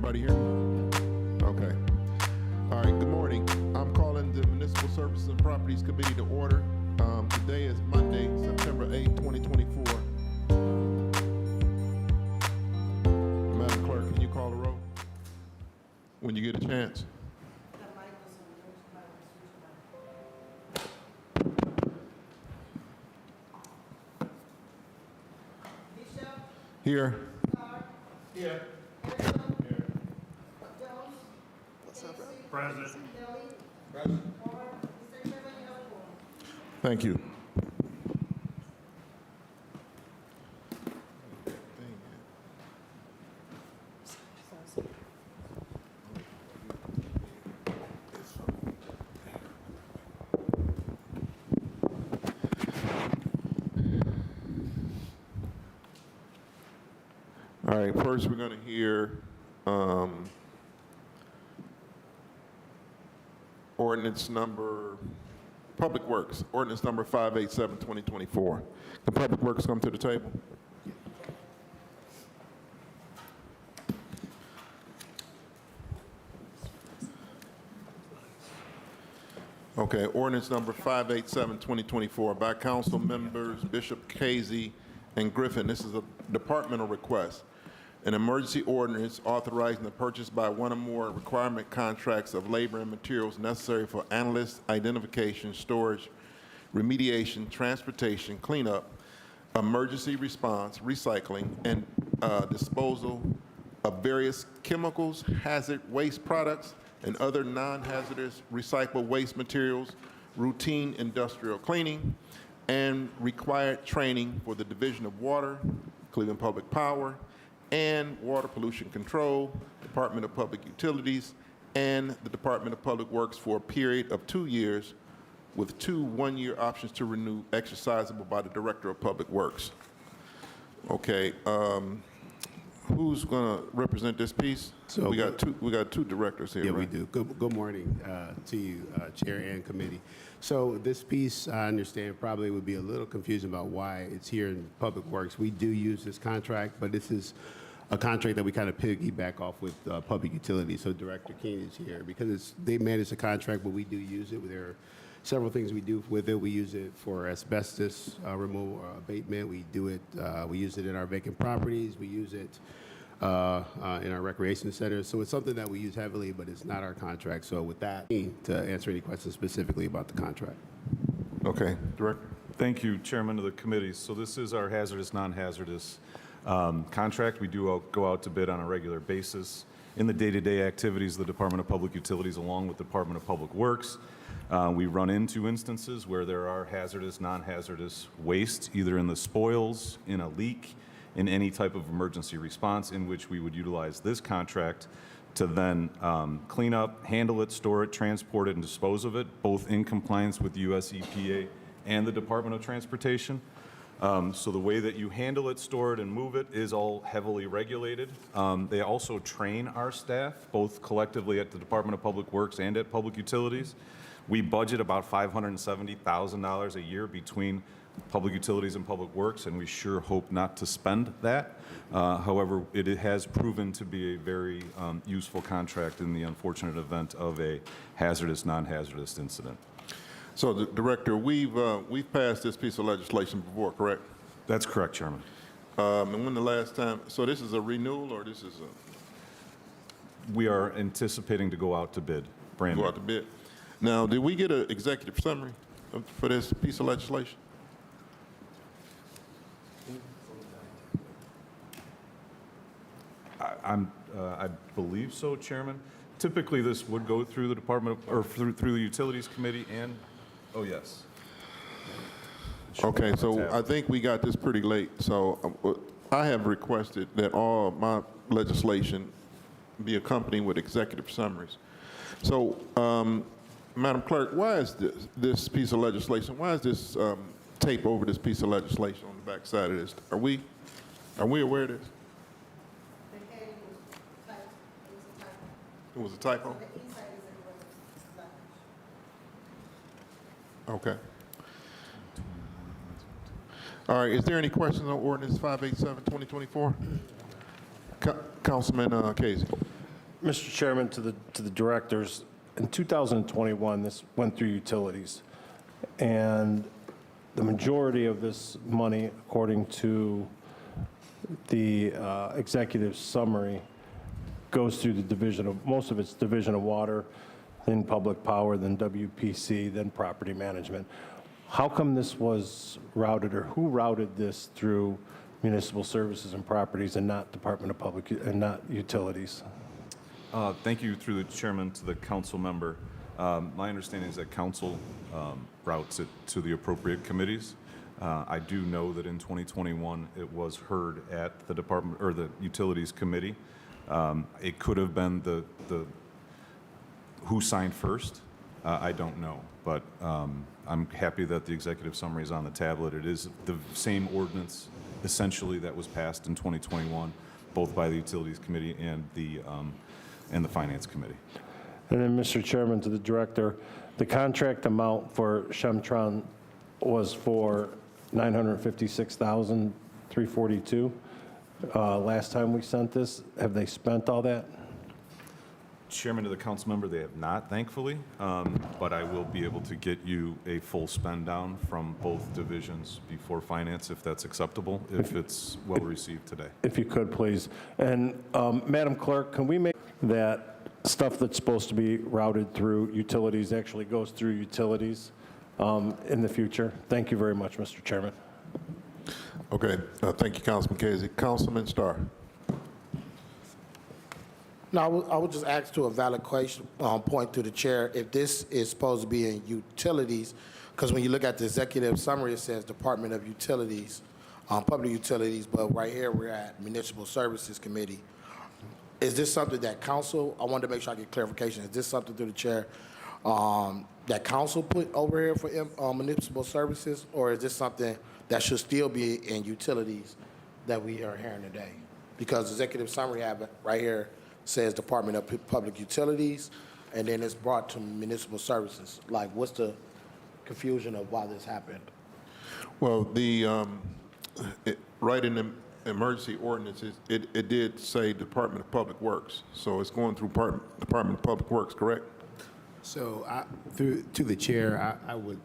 Everybody here? Okay. All right, good morning. I'm calling the Municipal Services and Properties Committee to order. Today is Monday, September 8, 2024. Madam Clerk, can you call the roll when you get a chance? Here. Here. Present. Thank you. All right, first we're going to hear ordinance number, Public Works, ordinance number 587, 2024. Can Public Works come to the table? Okay, ordinance number 587, 2024 by council members Bishop Casey and Griffin. This is a departmental request. An emergency ordinance authorizing the purchase by one or more requirement contracts of labor and materials necessary for analyst identification, storage, remediation, transportation, cleanup, emergency response, recycling, and disposal of various chemicals, hazard waste products, and other non-hazardous recycled waste materials, routine industrial cleaning, and required training for the Division of Water, Cleveland Public Power, and Water Pollution Control, Department of Public Utilities, and the Department of Public Works for a period of 2 years with 2 one-year options to renew exercisable by the Director of Public Works. Okay, who's going to represent this piece? So we got two directors here. Yeah, right? we do. Good morning to you, Chair and committee. So this piece, I understand, probably would be a little confusing about why it's here in Public Works. We do use this contract, but this is a contract that we kind of piggyback off with Public Utilities. So Director Keene is here because they manage the contract, but we do use it. There are several things we do with it. We use it for asbestos removal or abatement. We do it. We use it in our vacant properties. We use it in our recreation centers. So it's something that we use heavily, but it's not our contract. So with that, to answer any questions specifically about the contract. Okay, Director. Thank you, Chairman of the committee. So this is our hazardous, non-hazardous contract. We do go out to bid on a regular basis in the day-to-day activities of the Department of Public Utilities along with the Department of Public Works. We run into instances where there are hazardous, non-hazardous waste, either in the spoils, in a leak, in any type of emergency response in which we would utilize this contract to then clean up, handle it, store it, transport it, and dispose of it, both in compliance with US EPA and the Department of Transportation. So the way that you handle it, store it, and move it is all heavily regulated. They also train our staff, both collectively at the Department of Public Works and at Public Utilities. We budget about $570,000 a year between Public Utilities and Public Works, and we sure hope not to spend that. However, it has proven to be a very useful contract in the unfortunate event of a hazardous, non-hazardous incident. So, the Director, we've passed this piece of legislation before, correct? That's correct, Chairman. And when the last time? So this is a renewal, or this is a? We are anticipating to go out to bid. Brand Go new. out to bid. Now, did we get an executive summary for this piece of legislation? I believe so, Chairman. Typically, this would go through the Department of, or through the Utilities Committee and, oh yes. Okay, so I think we got this pretty late. So I have requested that all my legislation be accompanied with executive summaries. So, Madam Clerk, why is this piece of legislation, why is this tape over this piece of legislation on the back side of this? Are we aware of this? It was a typo? Okay. All right, is there any questions on ordinance 587, 2024? Councilman Casey. Mr. Chairman, to the directors, in 2021, this went through utilities, and the majority of this money, according to the executive summary, goes through the division of, most of it's division of water, then public power, then WPC, then property management. How come this was routed, or who routed this through municipal services and properties and not Department of Public, and not utilities? Thank you, through the chairman, to the council member. My understanding is that council routes it to the appropriate committees. I do know that in 2021, it was heard at the department, or the utilities committee. It could have been the who signed first. I don't know, but I'm happy that the executive summary is on the tablet. It is the same ordinance essentially that was passed in 2021, both by the utilities committee and the finance committee. And then, Mr. Chairman, to the director, the contract amount for Chemtron was for $956,342. Last time we sent this, have they spent all that? Chairman, to the council member, they have not, thankfully, but I will be able to get you a full spend down from both divisions before finance, if that's acceptable, if it's well received today. If you could, please. And Madam Clerk, can we make that stuff that's supposed to be routed through utilities actually goes through utilities in the future? Thank you very much, Mr. Chairman. Okay, thank you, Councilman Casey. Councilman Starr. No, I would just ask to a valid question, point to the chair, if this is supposed to be in utilities, because when you look at the executive summary, it says Department of Utilities, Public Utilities, but right here, we're at Municipal Services Committee. Is this something that council, I wanted to make sure I get clarification, is this something through the chair that council put over here for municipal services, or is this something that should still be in utilities that we are hearing today? Because the executive summary have it right here, says Department of Public Utilities, and then it's brought to municipal services. Like, what's the confusion of why this happened? Well, right in the emergency ordinances, it did say Department of Public Works, so it's going through Department of Public Works, correct? So to the chair, I would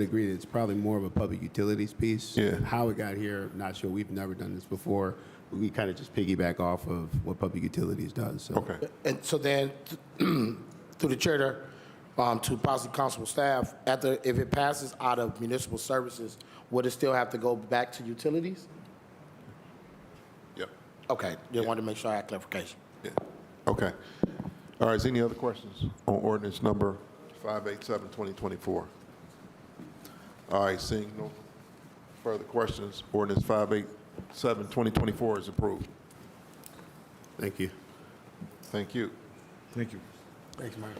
agree that it's probably more of a public utilities piece. Yeah. How it got here, not sure. We've never done this before. We kind of just piggyback off of what public utilities does. So. Okay. And so then, through the chair, to possibly council staff, if it passes out of municipal services, would it still have to go back to utilities? Yep. Okay, just wanted to make sure I had clarification. Yeah. Okay. All right, is any other questions on ordinance number 587, 2024? All right, seeing no further questions, ordinance 587, 2024 is approved. Thank you. Thank you. Thank you. Thanks, Mayor.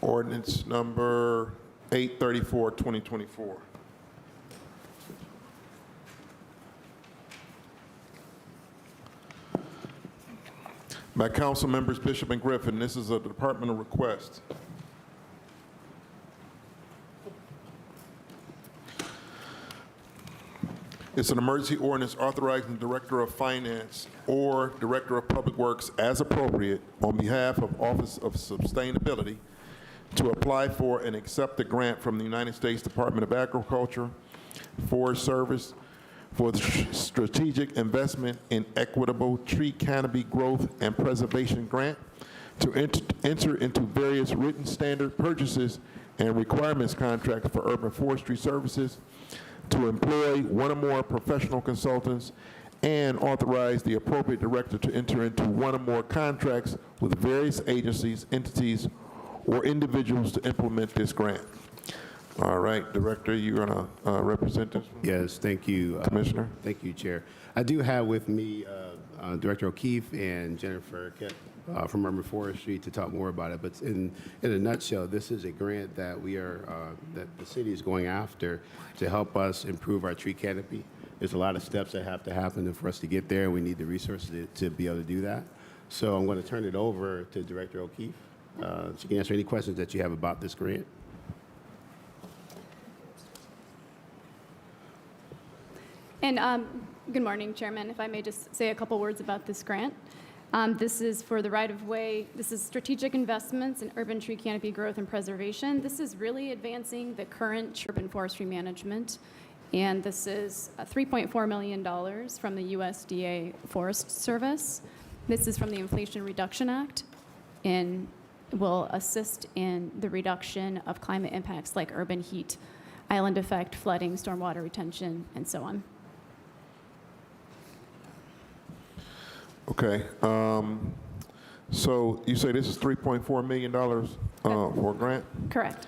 Ordinance number 834, 2024. By council members Bishop and Griffin, this is a departmental request. It's an emergency ordinance authorizing the Director of Finance or Director of Public Works as appropriate on behalf of Office of Sustainability to apply for and accept a grant from the United States Department of Agriculture, Forest Service for the Strategic Investment in Equitable Tree Canopy Growth and Preservation Grant to enter into various written standard purchases and requirements contracts for urban forestry services, to employ one or more professional consultants, and authorize the appropriate director to enter into one or more contracts with various agencies, entities, or individuals to implement this grant. All right, Director, you're going to represent this? Yes, thank you. Commissioner? Thank you, Chair. I do have with me Director O'Keefe and Jennifer from Urban Forestry to talk more about it. But in a nutshell, this is a grant that that the city is going after to help us improve our tree canopy. There's a lot of steps that have to happen for us to get there. We need the resources to be able to do that. So I'm going to turn it over to Director O'Keefe. She can answer any questions that you have about this grant. And Good morning, Chairman. If I may just say a couple words about this grant. This is for the right-of-way. This is strategic investments in urban tree canopy growth and preservation. This is really advancing the current urban forestry management. And this is $3.4 million from the USDA Forest Service. This is from the Inflation Reduction Act and will assist in the reduction of climate impacts like urban heat, island effect, flooding, stormwater retention, and so on. Okay. So you say this is $3.4 million for a grant? Correct.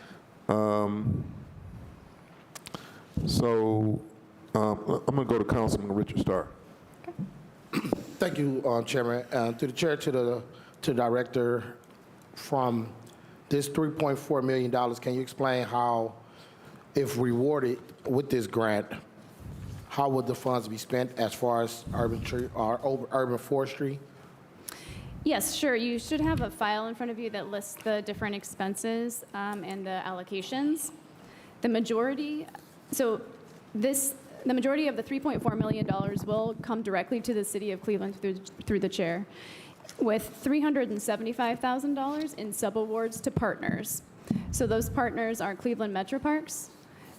So I'm going to go to Councilman Richard Starr. Thank you, Chairman. To the chair, to the director, from this $3.4 million, can you explain how, if rewarded with this grant, how would the funds be spent as far as urban forestry? Yes, sure. You should have a file in front of you that lists the different expenses and the allocations. The majority of the $3.4 million will come directly to the city of Cleveland through the chair, with $375,000 in subawards to partners. So those partners are Cleveland Metro Parks,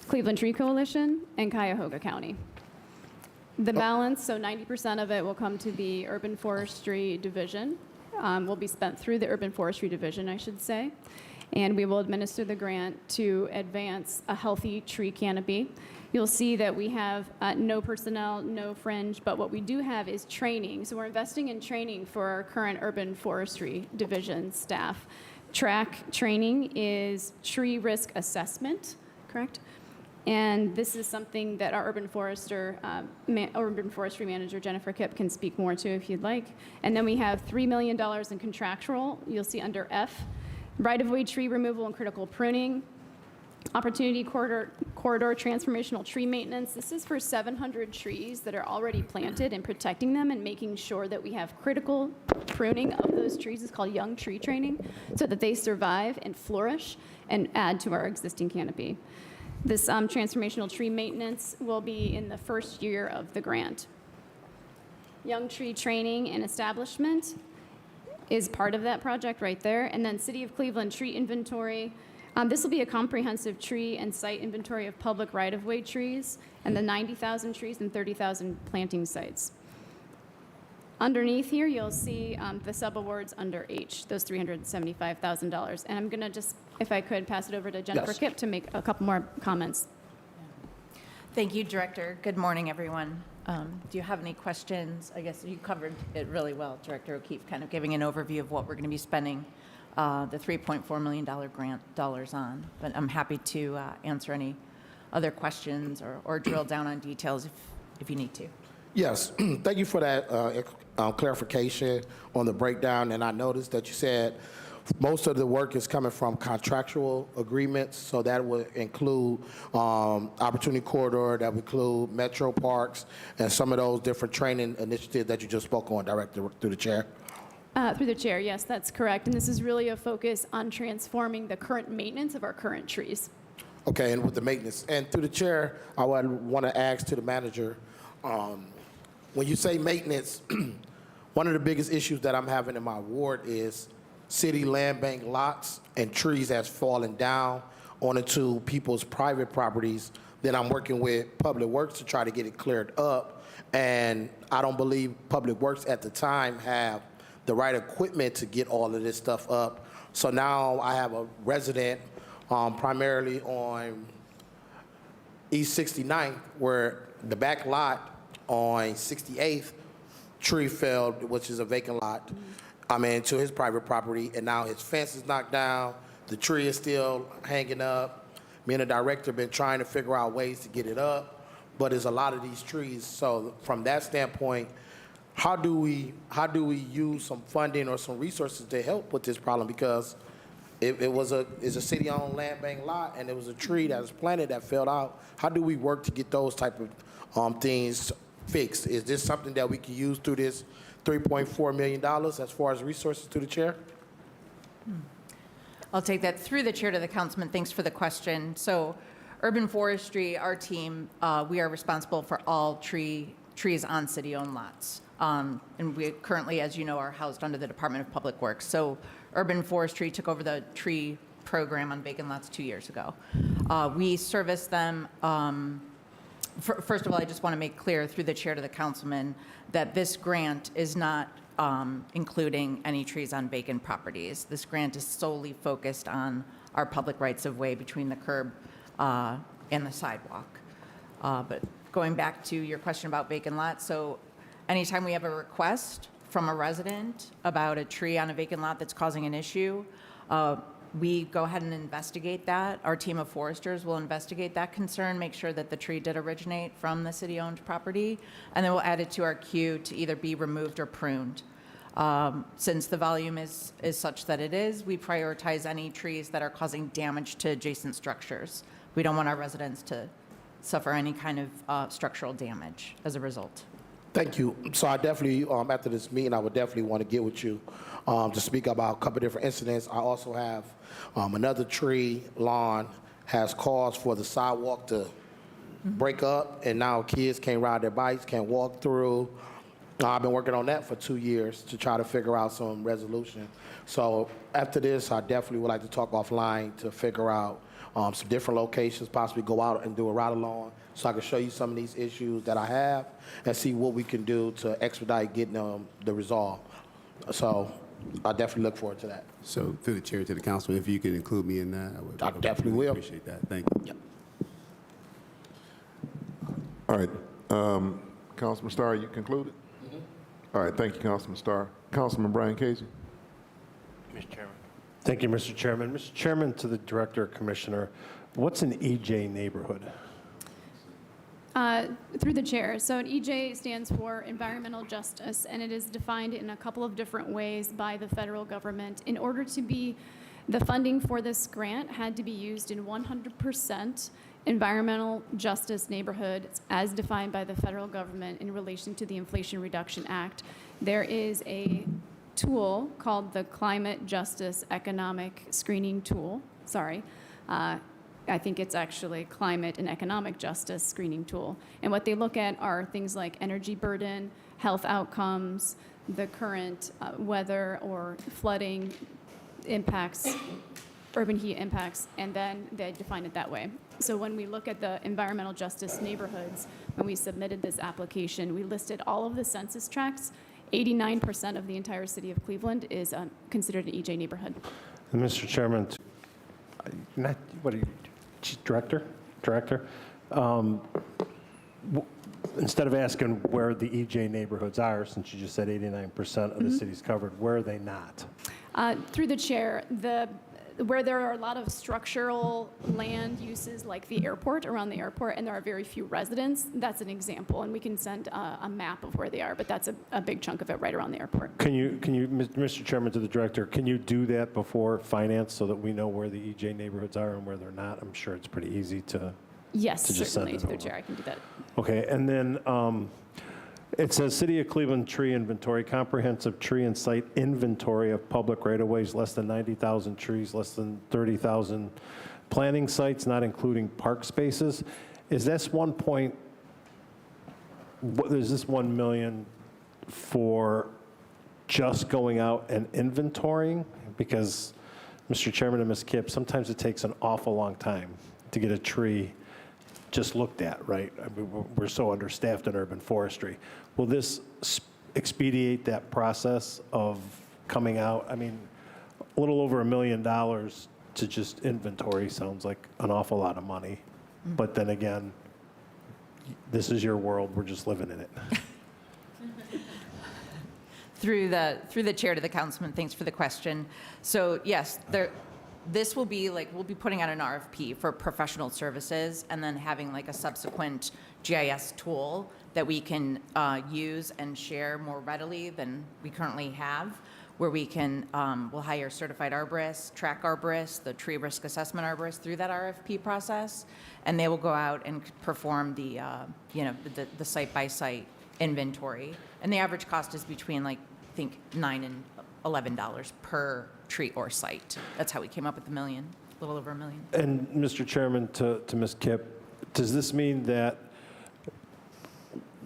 Cleveland Tree Coalition, and Cuyahoga County. The balance, so 90% of it will come to the Urban Forestry Division, will be spent through the Urban Forestry Division, I should say, and we will administer the grant to advance a healthy tree canopy. You'll see that we have no personnel, no fringe, but what we do have is training. So we're investing in training for our current Urban Forestry Division staff. Track training is tree risk assessment, correct? And this is something that our urban forestry manager, Jennifer Kipp, can speak more to if you'd like. And then we have $3 million in contractual. You'll see under F, right-of-way tree removal and critical pruning, opportunity corridor transformational tree maintenance. This is for 700 trees that are already planted and protecting them and making sure that we have critical pruning of those trees. It's called young tree training, so that they survive and flourish and add to our existing canopy. This transformational tree maintenance will be in the first year of the grant. Young tree training and establishment is part of that project right there. And then City of Cleveland tree inventory. This will be a comprehensive tree and site inventory of public right-of-way trees and the 90,000 trees and 30,000 planting sites. Underneath here, you'll see the subawards under H, those $375,000. And I'm going to just, if I could, pass it over to Jennifer Kipp to make a couple more comments. Thank you, Director. Good morning, everyone. Do you have any questions? I guess you covered it really well, Director O'Keefe, kind of giving an overview of what we're going to be spending the $3.4 million grant dollars on. But I'm happy to answer any other questions or drill down on details if you need to. Yes, thank you for that clarification on the breakdown. And I noticed that you said most of the work is coming from contractual agreements, so that would include Opportunity Corridor, that would include Metro Parks, and some of those different training initiatives that you just spoke on, Director, through the chair. Through the chair, yes, that's correct. And this is really a focus on transforming the current maintenance of our current trees. Okay, and with the maintenance. And through the chair, I would want to ask to the manager, when you say maintenance, one of the biggest issues that I'm having in my ward is city land bank lots and trees that's fallen down onto people's private properties. Then I'm working with Public Works to try to get it cleared up. And I don't believe Public Works at the time have the right equipment to get all of this stuff up. So now I have a resident primarily on East 69th where the back lot on 68th tree fell, which is a vacant lot, to his private property, and now his fence is knocked down, the tree is still hanging up. Me and the director have been trying to figure out ways to get it up, but there's a lot of these trees. So from that standpoint, how do we use some funding or some resources to help with this problem? Because it's a city-owned land bank lot, and there was a tree that was planted that fell out. How do we work to get those type of things fixed? Is this something that we can use through this $3.4 million as far as resources to the chair? I'll take that through the chair to the councilman. Thanks for the question. So urban forestry, our team, we are responsible for all tree trees on city-owned lots. And we currently, as you know, are housed under the Department of Public Works. So urban forestry took over the tree program on vacant lots 2 years ago. We service them. First of all, I just want to make clear through the chair to the councilman that this grant is not including any trees on vacant properties. This grant is solely focused on our public rights of way between the curb and the sidewalk. But going back to your question about vacant lots, so anytime we have a request from a resident about a tree on a vacant lot that's causing an issue, we go ahead and investigate that. Our team of foresters will investigate that concern, make sure that the tree did originate from the city-owned property, and then we'll add it to our queue to either be removed or pruned. Since the volume is such that it is, we prioritize any trees that are causing damage to adjacent structures. We don't want our residents to suffer any kind of structural damage as a result. Thank you. So I definitely, after this meeting, I would definitely want to get with you to speak about a couple different incidents. I also have another tree lawn has caused for the sidewalk to break up, and now kids can't ride their bikes, can't walk through. I've been working on that for 2 years to try to figure out some resolution. So after this, I definitely would like to talk offline to figure out some different locations, possibly go out and do a ride-along so I can show you some of these issues that I have and see what we can do to expedite getting the resolve. So I definitely look forward to that. So through the chair to the council, if you could include me in that, I definitely really will. appreciate that. Thank you. Yep. All right. Councilman Starr, you concluded? All right, thank you, Councilman Starr. Councilman Brian Casey. Thank you, Mr. Chairman. Mr. Chairman, to the Director or Commissioner, what's an EJ neighborhood? Through the chair. So an EJ stands for Environmental Justice, and it is defined in a couple of different ways by the federal government. In order to be, the funding for this grant had to be used in 100% environmental justice neighborhoods as defined by the federal government in relation to the Inflation Reduction Act. There is a tool called the Climate Justice Economic Screening Tool. I think it's actually Climate and Economic Justice Screening Tool. And what they look at are things like energy burden, health outcomes, the current weather or flooding impacts, urban heat impacts, and then they define it that way. So when we look at the environmental justice neighborhoods, when we submitted this application, we listed all of the census tracts. 89% of the entire city of Cleveland is considered an EJ neighborhood. And Mr. Chairman, what are you, Director? Instead of asking where the EJ neighborhoods are, since you just said 89% of the city's covered, where are they not? Through the chair, where there are a lot of structural land uses like the airport, around the airport, and there are very few residents, that's an example, and we can send a map of where they are, but that's a big chunk of it right around the airport. Can you, Mr. Chairman, to the Director, can you do that before finance so that we know where the EJ neighborhoods are and where they're not? I'm sure it's pretty easy to Yes, to just send certainly, it to the over. chair, I can do that. Okay, and then it says City of Cleveland tree inventory, comprehensive tree and site inventory of public right-of-ways, less than 90,000 trees, less than 30,000 planting sites, not including park spaces. Is this is this 1 million for just going out and inventorying? Because, Mr. Chairman and Ms. Kipp, sometimes it takes an awful long time to get a tree just looked at, right? I mean, we're so understaffed in urban forestry. Will this expedite that process of coming out? I mean, a little over $1 million to just inventory sounds like an awful lot of money. But then again, this is your world, we're just living in it. Through the chair to the councilman, thanks for the question. So yes, this will be like, we'll be putting out an RFP for professional services and then having like a subsequent GIS tool that we can use and share more readily than we currently have, where we can, we'll hire certified arborists, track arborists, the tree risk assessment arborists through that RFP process, and they will go out and perform the site-by-site inventory. And the average cost is between like, I think $9 and $11 per tree or site. That's how we came up with $1 million, a little over $1 million. And Mr. Chairman, to Ms. Kipp, does this mean that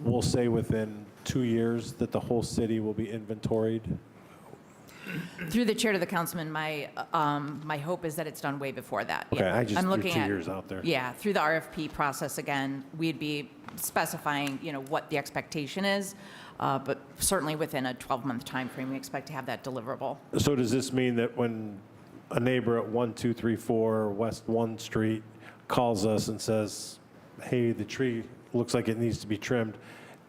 we'll say within 2 years that the whole city will be inventoried? Through the chair to the councilman, my hope is that it's done way before that. Okay, Yeah. I just I'm threw looking 2 at- years out there. Yeah, through the RFP process, again, we'd be specifying, what the expectation is, but certainly within a 12-month timeframe, we expect to have that deliverable. So does this mean that when a neighbor at 1234 West 1 Street calls us and says, hey, the tree looks like it needs to be trimmed,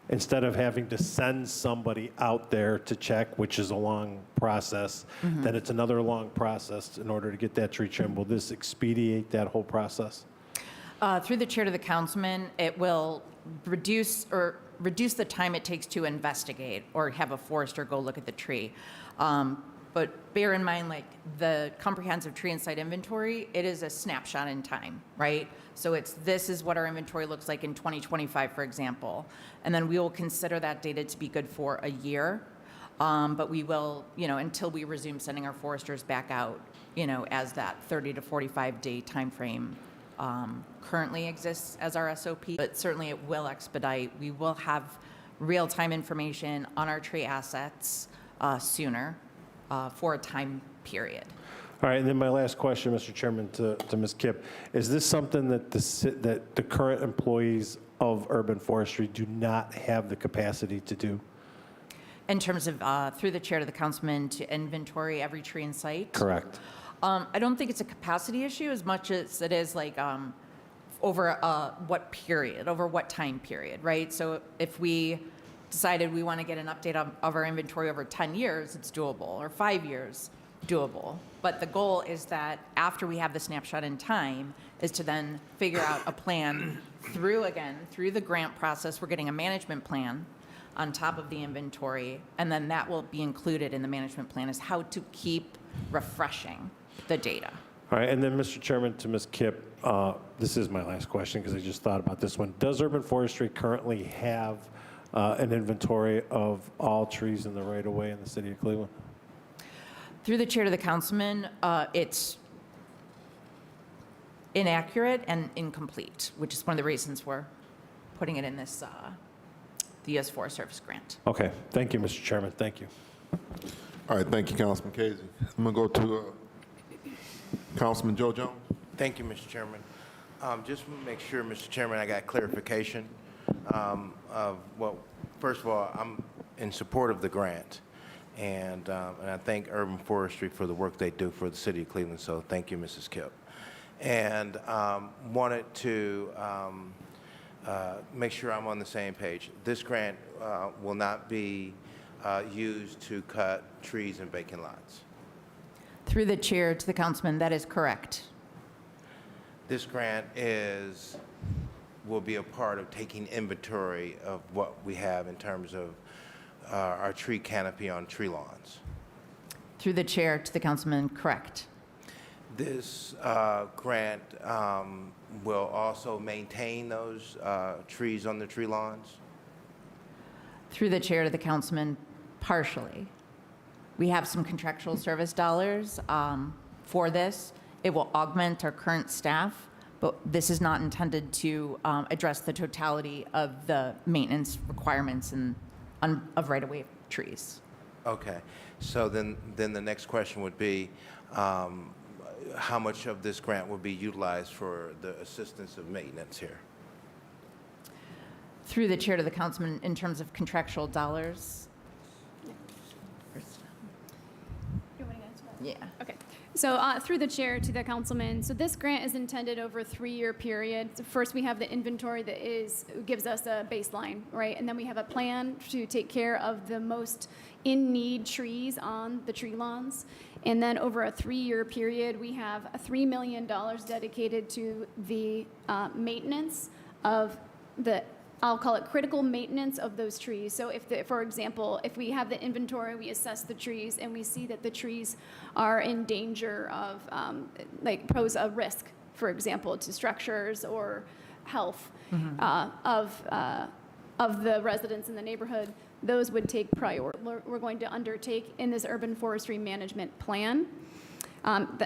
instead of having to send somebody out there to check, which is a long process, then it's another long process in order to get that tree trimmed? Will this expedite that whole process? Through the chair to the councilman, it will reduce the time it takes to investigate or have a forester go look at the tree. But bear in mind, like the comprehensive tree and site inventory, it is a snapshot in time, right? So this is what our inventory looks like in 2025, for example. And then we will consider that data to be good for a year. But we will, until we resume sending our foresters back out, as that 30 to 45 day timeframe currently exists as our SOP. But certainly it will expedite. We will have real-time information on our tree assets sooner for a time period. All right, and then my last question, Mr. Chairman, to Ms. Kipp. Is this something that the current employees of urban forestry do not have the capacity to do? In terms of, through the chair to the councilman, to inventory every tree in sight? Correct. I don't think it's a capacity issue as much as it is like over what period, over what time period, right? So if we decided we want to get an update of our inventory over 10 years, it's doable, or 5 years, doable. But the goal is that after we have the snapshot in time, is to then figure out a plan through the grant process. We're getting a management plan on top of the inventory, and then that will be included in the management plan is how to keep refreshing the data. All right, and then, Mr. Chairman, to Ms. Kipp, this is my last question because I just thought about this one. Does urban forestry currently have an inventory of all trees in the right-of-way in the city of Cleveland? Through the chair to the councilman, it's inaccurate and incomplete, which is one of the reasons we're putting it in this, the U.S. Forest Service grant. Okay, thank you, Mr. Chairman, thank you. All right, thank you, Councilman Casey. I'm going to go to Councilman Joe Jones. Thank you, Mr. Chairman. Just to make sure, Mr. Chairman, I got clarification. Well, first of all, I'm in support of the grant, and I thank Urban Forestry for the work they do for the city of Cleveland, so thank you, Mrs. Kipp. And wanted to make sure I'm on the same page. This grant will not be used to cut trees and vacant lots. Through the chair to the councilman, that is correct. This grant will be a part of taking inventory of what we have in terms of our tree canopy on tree lawns. Through the chair to the councilman, correct. This grant will also maintain those trees on the tree lawns. Through the chair to the councilman, partially. We have some contractual service dollars for this. It will augment our current staff, but this is not intended to address the totality of the maintenance requirements of right-of-way trees. Okay, so then the next question would be, how much of this grant will be utilized for the assistance of maintenance here? Through the chair to the councilman, in terms of contractual dollars. Yeah. Okay. So through the chair to the councilman, so this grant is intended over a 3-year period. So first, we have the inventory that gives us a baseline, right? And then we have a plan to take care of the most in-need trees on the tree lawns. And then over a 3-year period, we have $3 million dedicated to the maintenance of I'll call it critical maintenance of those trees. So for example, if we have the inventory, we assess the trees and we see that the trees are in danger of, pose a risk, for example, to structures or health of the residents in the neighborhood, those would take priority. We're going to undertake in this urban forestry management plan.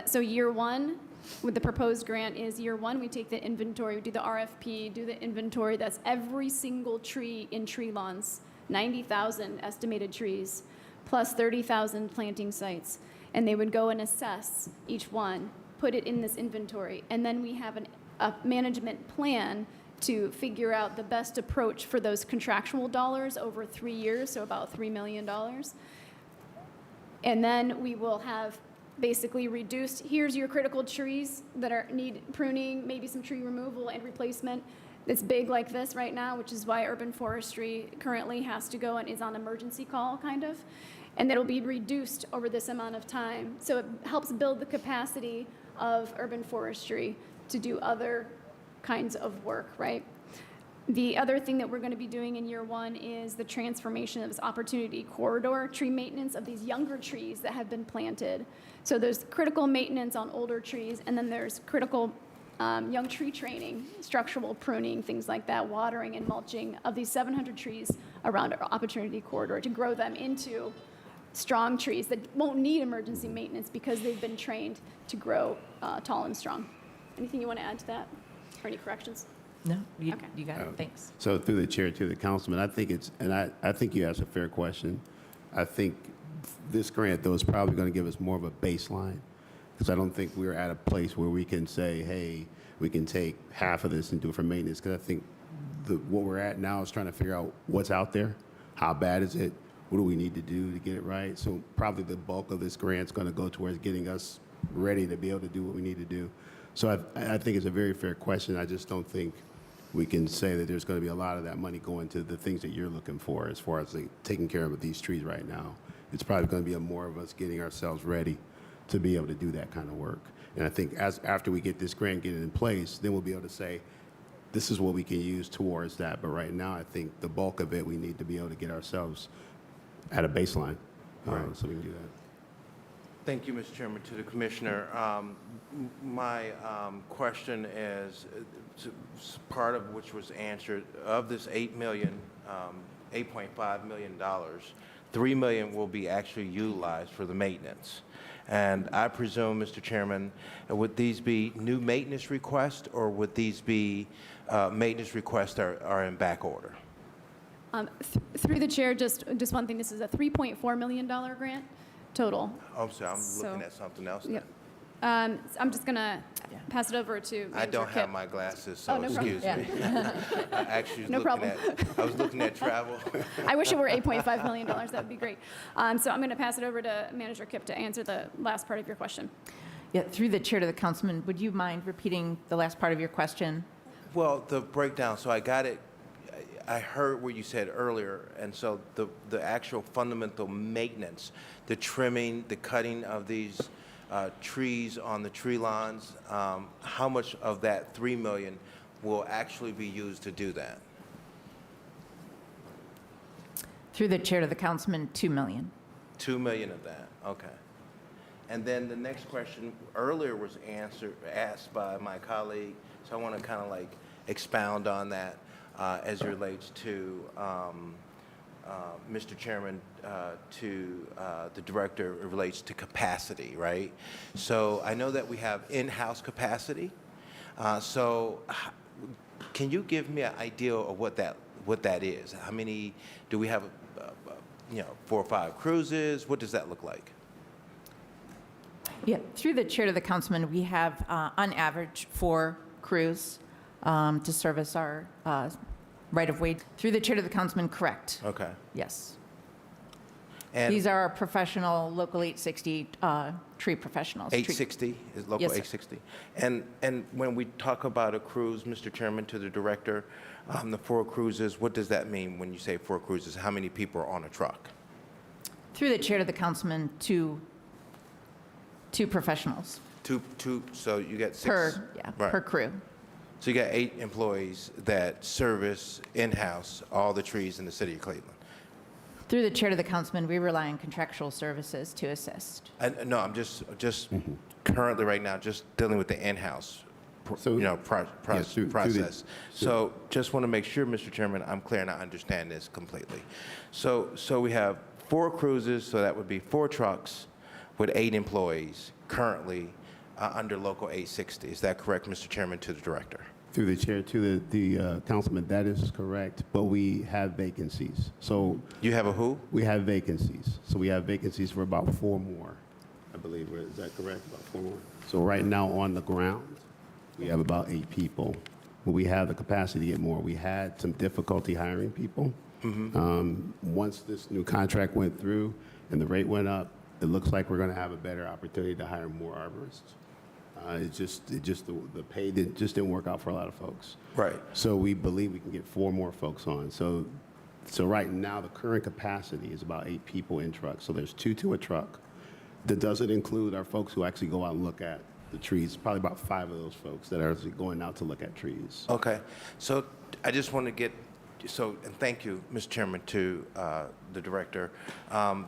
So year one, with the proposed grant is year one, we take the inventory, we do the RFP, do the inventory. That's every single tree in tree lawns, 90,000 estimated trees, plus 30,000 planting sites. And they would go and assess each one, put it in this inventory. And then we have a management plan to figure out the best approach for those contractual dollars over 3 years, so about $3 million. And then we will have basically reduced, here's your critical trees that need pruning, maybe some tree removal and replacement. It's big like this right now, which is why urban forestry currently has to go and is on emergency call, kind of. And it'll be reduced over this amount of time. So it helps build the capacity of urban forestry to do other kinds of work, right? The other thing that we're going to be doing in year one is the transformation of this opportunity corridor tree maintenance of these younger trees that have been planted. So there's critical maintenance on older trees, and then there's critical young tree training, structural pruning, things like that, watering and mulching of these 700 trees around our opportunity corridor to grow them into strong trees that won't need emergency maintenance because they've been trained to grow tall and strong. Anything you want to add to that, or any corrections? No, you Okay. got it. Thanks. So through the chair to the councilman, I think it's, and I think you asked a fair question. I think this grant, though, is probably going to give us more of a baseline, because I don't think we're at a place where we can say, hey, we can take half of this and do it for maintenance, because I think what we're at now is trying to figure out what's out there, how bad is it, what do we need to do to get it right. So probably the bulk of this grant's going to go towards getting us ready to be able to do what we need to do. So I think it's a very fair question. I just don't think we can say that there's going to be a lot of that money going to the things that you're looking for as far as like taking care of these trees right now. It's probably going to be more of us getting ourselves ready to be able to do that kind of work. And I think after we get this grant, get it in place, then we'll be able to say, this is what we can use towards that. But right now, I think the bulk of it, we need to be able to get ourselves at a baseline, so we can do that. Thank you, Mr. Chairman. To the Commissioner, my question is, part of which was answered, of this $8.5 million, $3 million will be actually utilized for the maintenance. And I presume, Mr. Chairman, would these be new maintenance requests, or would these be maintenance requests that are in back order? Through the chair, just one thing, this is a $3.4 million grant total. Oh, I'm sorry, I'm looking So- at something else then. Yep. I'm just going to pass it over to Manager I don't Kip. have my glasses, so no problem. excuse me. I actually was No problem. I was looking at travel. I wish it were $8.5 million. That would be great. So I'm going to pass it over to Manager Kip to answer the last part of your question. Yeah, through the chair to the councilman, would you mind repeating the last part of your question? Well, the breakdown, so I got it, I heard what you said earlier, and so the actual fundamental maintenance, the trimming, the cutting of these trees on the tree lawns, how much of that $3 million will actually be used to do that? Through the chair to the councilman, $2 million. $2 million of that, okay. And then the next question earlier was asked by my colleague, so I want to kind of like expound on that as it relates to, Mr. Chairman, to the director, it relates to capacity, right? So I know that we have in-house capacity. So can you give me an idea of what that is? How many, do we have, 4 or 5 cruises? What does that look like? Yeah, through the chair to the councilman, we have, on average, 4 crews to service our right-of-way. Through the chair to the councilman, correct. Okay. Yes. And These are our professional local 860 tree professionals. 860 is local Yes, sir. 860. And when we talk about a cruise, Mr. Chairman, to the director, the 4 cruises, what does that mean when you say 4 cruises? How many people are on a truck? Through the chair to the councilman, two professionals Two, so you got 6. Right. per crew. So you got 8 employees that service in-house all the trees in the city of Cleveland. Through the chair to the councilman, we rely on contractual services to assist. No, I'm just currently right now just dealing with the in-house, So- process. through the- So just want to make sure, Mr. Chairman, I'm clear and I understand this completely. So we have 4 cruises, so that would be 4 trucks with 8 employees currently under Local 860. Is that correct, Mr. Chairman, to the director? Through the chair to the councilman, that is correct, but we have vacancies. So You have a who? we have vacancies. So we have vacancies for about 4 more, I believe. Is that correct? About 4 more. So right now on the ground, we have about 8 people. But we have the capacity to get more. We had some difficulty hiring people. Once this new contract went through and the rate went up, it looks like we're going to have a better opportunity to hire more arborists. The pay didn't work out for a lot of folks. Right. So we believe we can get 4 more folks on. So right now, the current capacity is about 8 people in trucks. So there's 2 to a truck. That doesn't include our folks who actually go out and look at the trees. Probably about 5 of those folks that are actually going out to look at trees. Okay. So I just want to get, and thank you, Mr. Chairman, to the director.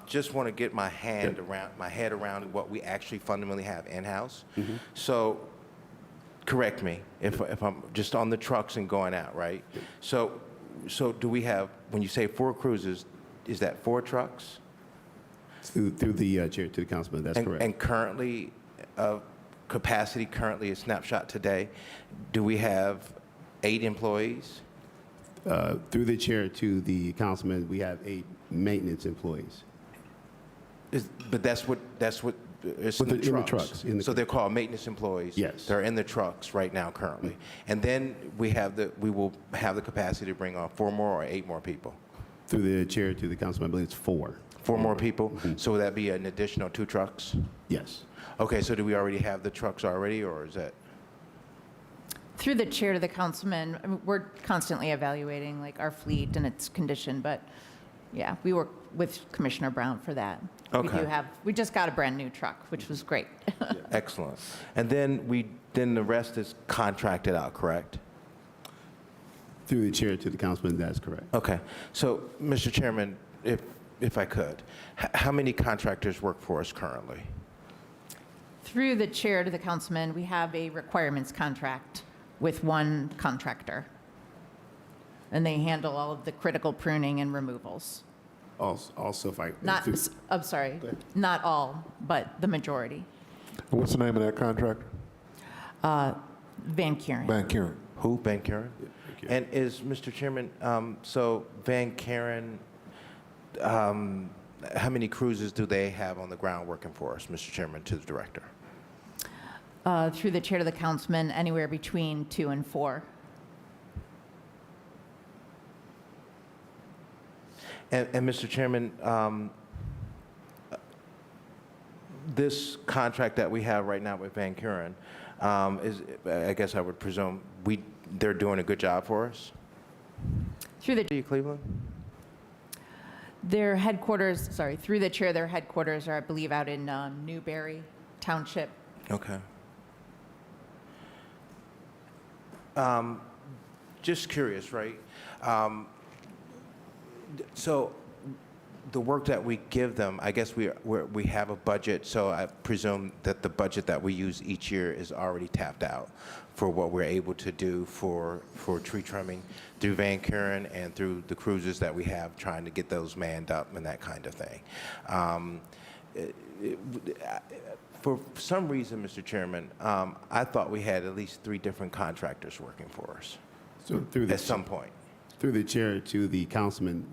Just want to get my head around what we actually fundamentally have in-house. So correct me if I'm just on the trucks and going out, right? So do we have, when you say 4 cruises, is that 4 trucks? Through the chair to the councilman, that's correct. And currently, capacity currently, a snapshot today, do we have 8 employees? Through the chair to the councilman, we have 8 maintenance employees. But that's what it's in the trucks. So they're called maintenance employees. Yes. They're in the trucks right now currently. And then we will have the capacity to bring on 4 more or 8 more people. Through the chair to the councilman, I believe it's 4. 4 more people. So would that be an additional 2 trucks? Yes. Okay. So do we already have the trucks already, or is that? Through the chair to the councilman, I mean, we're constantly evaluating like our fleet and its condition, but yeah, we work with Commissioner Brown for that. Okay. We just got a brand new truck, which was great. Excellent. And then the rest is contracted out, correct? Through the chair to the councilman, that's correct. Okay. So, Mr. Chairman, if I could, how many contractors work for us currently? Through the chair to the councilman, we have a requirements contract with 1 contractor. And they handle all of the critical pruning and removals. Also, if I... Not, I'm sorry, not all, but the majority. What's the name of that contractor? Van Kuren. Van Kuren. Who? Van Kuren? Kuren. And is, Mr. Chairman, so Van Kuren, how many cruises do they have on the ground working for us, Mr. Chairman, to the director? Through the chair to the councilman, anywhere between 2 and 4. And Mr. Chairman, this contract that we have right now with Van Kuren is, I guess I would presume, they're doing a good job for us? Through the City of Cleveland? Their headquarters, through the chair, their headquarters are, I believe, out in Newberry Township. Okay. Just curious, right? So the work that we give them, I guess we have a budget, so I presume that the budget that we use each year is already tapped out for what we're able to do for tree trimming through Van Kuren and through the cruises that we have trying to get those manned up and that kind of thing. For some reason, Mr. Chairman, I thought we had at least 3 different contractors working for us So through the at some point. Through the chair to the councilman,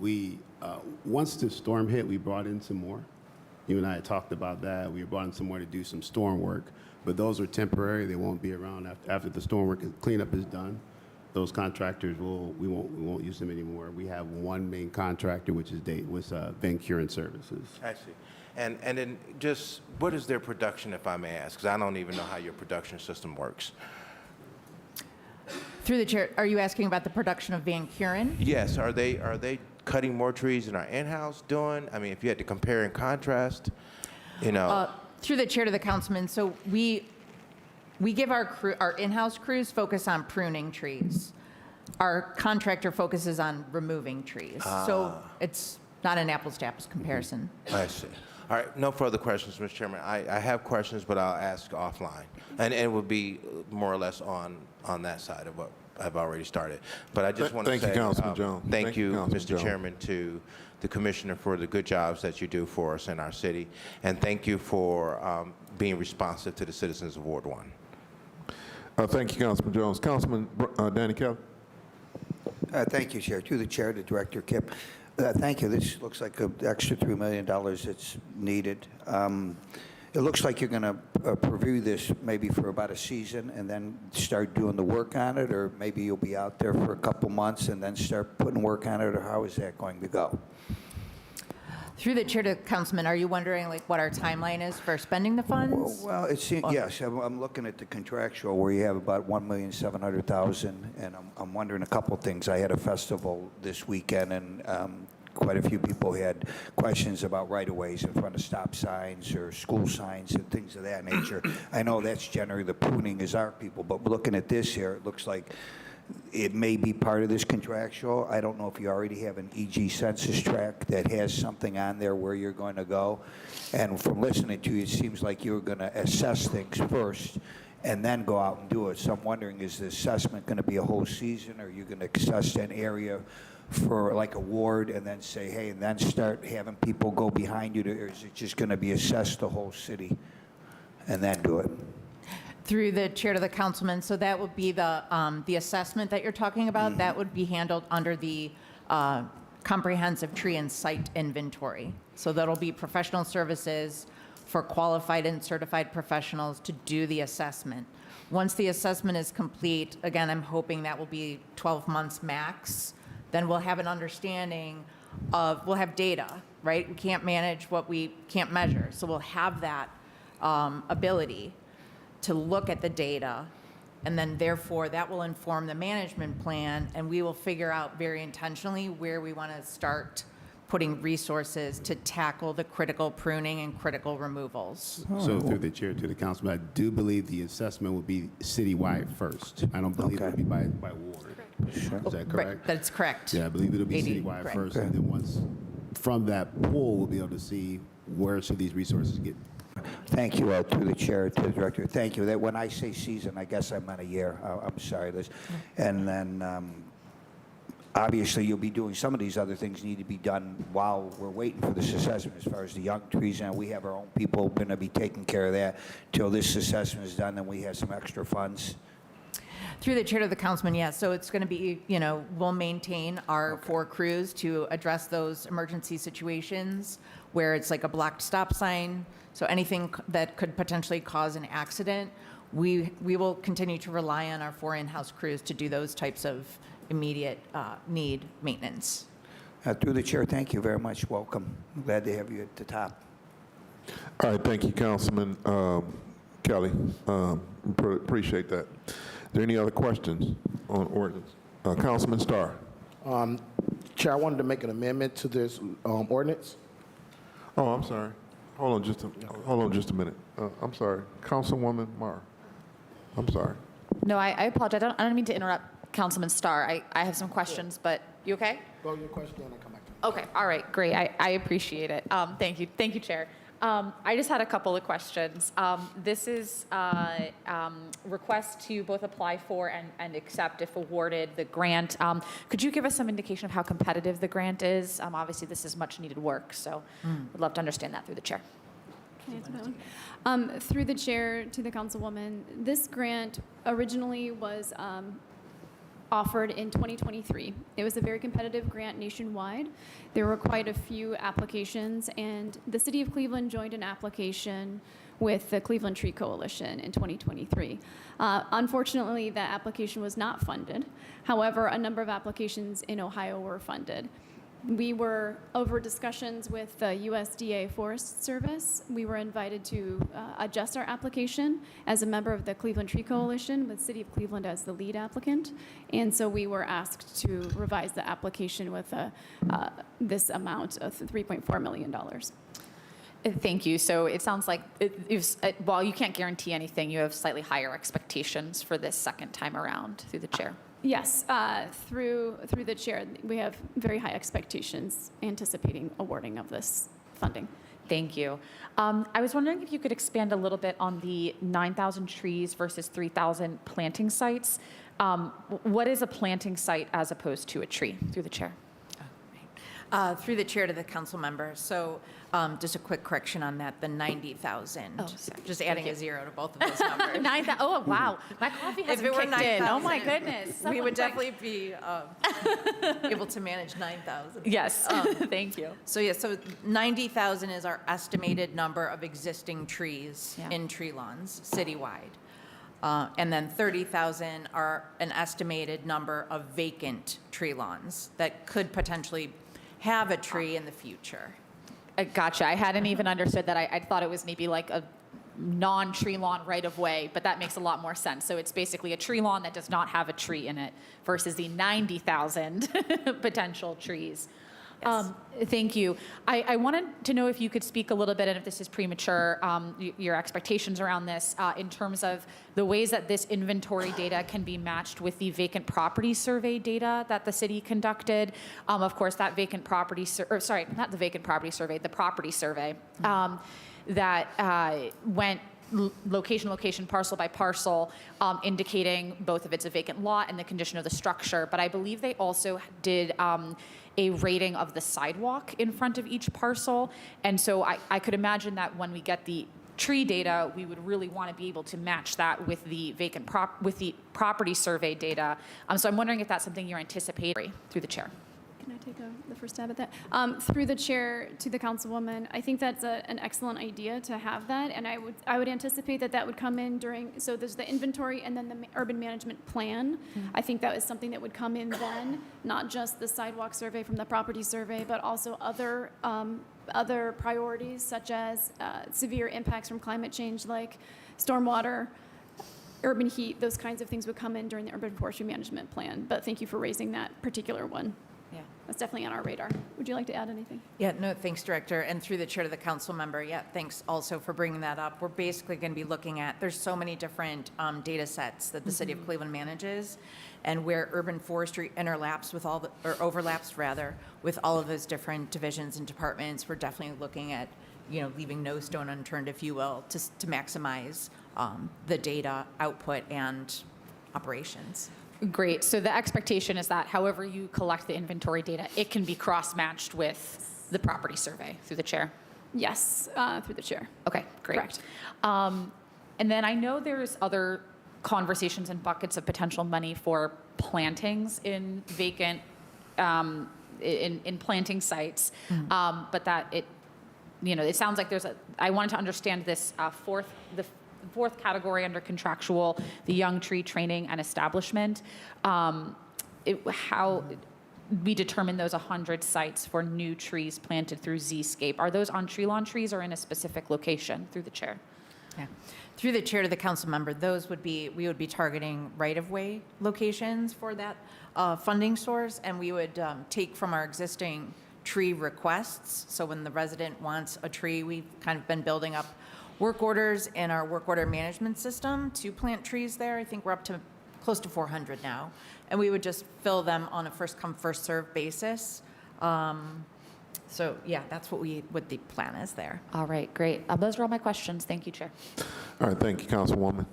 once the storm hit, we brought in some more. You and I had talked about that. We brought in some more to do some storm work, but those are temporary. They won't be around after the storm work and cleanup is done. Those contractors we won't use them anymore. We have 1 main contractor, which is Van Kuren Services. I see. And then just what is their production, if I may ask? Because I don't even know how your production system works. Through the chair, are you asking about the production of Van Kuren? Yes. Are they cutting more trees than our in-house doing? I mean, if you had to compare and contrast, you know. Through the chair to the councilman, so we give our in-house crews focus on pruning trees. Our contractor focuses on removing trees. So it's not an apples to apples comparison. I see. All right. No further questions, Mr. Chairman. I have questions, but I'll ask offline, and it will be more or less on that side of what I've already started. But I just want to say Thank you, Councilman Jones. Thank you, Councilman Mr. Jones. Chairman, to the Commissioner for the good jobs that you do for us in our city. And thank you for being responsive to the citizens of Ward 1. Thank you, Councilman Jones. Councilman Danny Kelly. Thank you, Chair. To the Chair, to Director Kip. Thank you. This looks like an extra $3 million that's needed. It looks like you're going to preview this maybe for about a season and then start doing the work on it, or maybe you'll be out there for a couple months and then start putting work on it, or how is that going to go? Through the chair to Councilman, are you wondering like what our timeline is for spending the funds? Well, it seems, yes, I'm looking at the contractual where you have about $1,700,000, and I'm wondering a couple things. I had a festival this weekend, and quite a few people had questions about right-of-ways in front of stop signs or school signs and things of that nature. I know that's generally the pruning is our people, but looking at this here, it looks like it may be part of this contractual. I don't know if you already have an EG census tract that has something on there where you're going to go. And from listening to you, it seems like you're going to assess things first and then go out and do it. So I'm wondering, is the assessment going to be a whole season, or are you going to assess an area for like a ward and then say, hey, and then start having people go behind you, or is it just going to be assessed the whole city and then do it? Through the chair to the councilman, so that would be the assessment that you're talking about. That would be handled under the comprehensive tree and site inventory. So that'll be professional services for qualified and certified professionals to do the assessment. Once the assessment is complete, again, I'm hoping that will be 12 months max, then we'll have an understanding of, we'll have data, right? We can't manage what we can't measure. So we'll have that ability to look at the data, and then therefore that will inform the management plan, and we will figure out very intentionally where we want to start putting resources to tackle the critical pruning and critical removals. So through the chair to the councilman, I do believe the assessment will be citywide first. I don't believe it'll be by ward. Sure. Is that correct? Right, that's correct. Yeah, I believe it'll be 80, citywide correct. first, and then once from that pool, we'll be able to see where should these resources get. Thank you, through the chair to the director. Thank you. That when I say season, I guess I meant a year. I'm sorry, Liz. And then obviously you'll be doing some of these other things need to be done while we're waiting for this assessment. As far as the young trees, and we have our own people going to be taking care of that till this assessment is done. Then we have some extra funds. Through the chair to the councilman, yes. So it's going to be, we'll maintain our 4 crews to address those emergency situations where it's like a blocked stop sign. So anything that could potentially cause an accident, we will continue to rely on our 4 in-house crews to do those types of immediate need maintenance. Through the chair, thank you very much. Welcome. I'm glad to have you at the top. All right, thank you, Councilman Kelly. Appreciate that. Are there any other questions on ordinance? Councilman Starr. Chair, I wanted to make an amendment to this ordinance. Oh, I'm sorry. Hold on just a minute. I'm sorry. Councilwoman Marr. I'm sorry. No, I apologize. I don't mean to interrupt Councilman Starr. I have some questions, but you okay? Go to your question and I'll come back to you. Okay, all right, great. I appreciate it. Thank you, Chair. I just had a couple of questions. This is request to both apply for and accept, if awarded, the grant. Could you give us some indication of how competitive the grant is? Obviously, this is much needed work, so would love to understand that through the chair. Can I answer that one? Through the chair to the councilwoman, this grant originally was offered in 2023. It was a very competitive grant nationwide. There were quite a few applications, and the City of Cleveland joined an application with the Cleveland Tree Coalition in 2023. Unfortunately, that application was not funded. However, a number of applications in Ohio were funded. We were, over discussions with the USDA Forest Service, we were invited to adjust our application as a member of the Cleveland Tree Coalition with City of Cleveland as the lead applicant. And so we were asked to revise the application with this amount of $3.4 million. Thank you. So it sounds like, while you can't guarantee anything, you have slightly higher expectations for this second time around through the chair. Yes, through the chair, we have very high expectations anticipating awarding of this funding. Thank you. I was wondering if you could expand a little bit on the 9,000 trees versus 3,000 planting sites. What is a planting site as opposed to a tree, through the chair? Through the chair to the council member. So just a quick correction on that, the 90,000. Oh, sorry. Just adding a zero to both of those numbers. Oh, wow. My coffee hasn't it were kicked in. Oh, my 9,000, goodness. We Someone would quick. definitely be able to manage 9,000. Yes, thank you. So yeah, so 90,000 is our estimated number of existing trees Yeah. in tree lawns citywide. And then 30,000 are an estimated number of vacant tree lawns that could potentially have a tree in the future. Gotcha. I hadn't even understood that. I thought it was maybe like a non-tree lawn right-of-way, but that makes a lot more sense. So it's basically a tree lawn that does not have a tree in it versus the 90,000 potential trees. Yes. Thank you. I wanted to know if you could speak a little bit, and if this is premature, your expectations around this in terms of the ways that this inventory data can be matched with the vacant property survey data that the city conducted. Of course, that vacant property, sorry, not the vacant property survey, the property survey that went location, parcel by parcel, indicating both if it's a vacant lot and the condition of the structure. But I believe they also did a rating of the sidewalk in front of each parcel. And so I could imagine that when we get the tree data, we would really want to be able to match that with the with the property survey data. So I'm wondering if that's something you're anticipating through the chair. Can I take the first stab at that? Through the chair to the councilwoman, I think that's an excellent idea to have that, and I would anticipate that would come in during, so there's the inventory and then the urban management plan. I think that is something that would come in then, not just the sidewalk survey from the property survey, but also other priorities such as severe impacts from climate change like stormwater, urban heat, those kinds of things would come in during the urban forestry management plan. But thank you for raising that particular one. Yeah. That's definitely on our radar. Would you like to add anything? Yeah, no, thanks, Director. And through the chair to the council member, yeah, thanks also for bringing that up. We're basically going to be looking at, there's so many different data sets that the city of Cleveland manages, and where urban forestry overlaps rather, with all of those different divisions and departments. We're definitely looking at, leaving no stone unturned, if you will, to maximize the data output and operations. Great. So the expectation is that however you collect the inventory data, it can be cross-matched with the property survey through the chair? Yes, through the chair. Okay, great. Correct. And then I know there's other conversations and buckets of potential money for plantings in vacant, in planting sites, but that it sounds like I wanted to understand this the fourth category under contractual, the young tree training and establishment, how we determine those 100 sites for new trees planted through Zscape. Are those on tree lawn trees or in a specific location? Through the chair. Yeah. Through the chair to the council member, we would be targeting right-of-way locations for that funding source, and we would take from our existing tree requests. So when the resident wants a tree, we've kind of been building up work orders in our work order management system to plant trees there. I think we're up to close to 400 now. And we would just fill them on a first come, first served basis. So yeah, that's what the plan is there. All right, great. Those are all my questions. Thank you, Chair. All right, thank you, Councilwoman.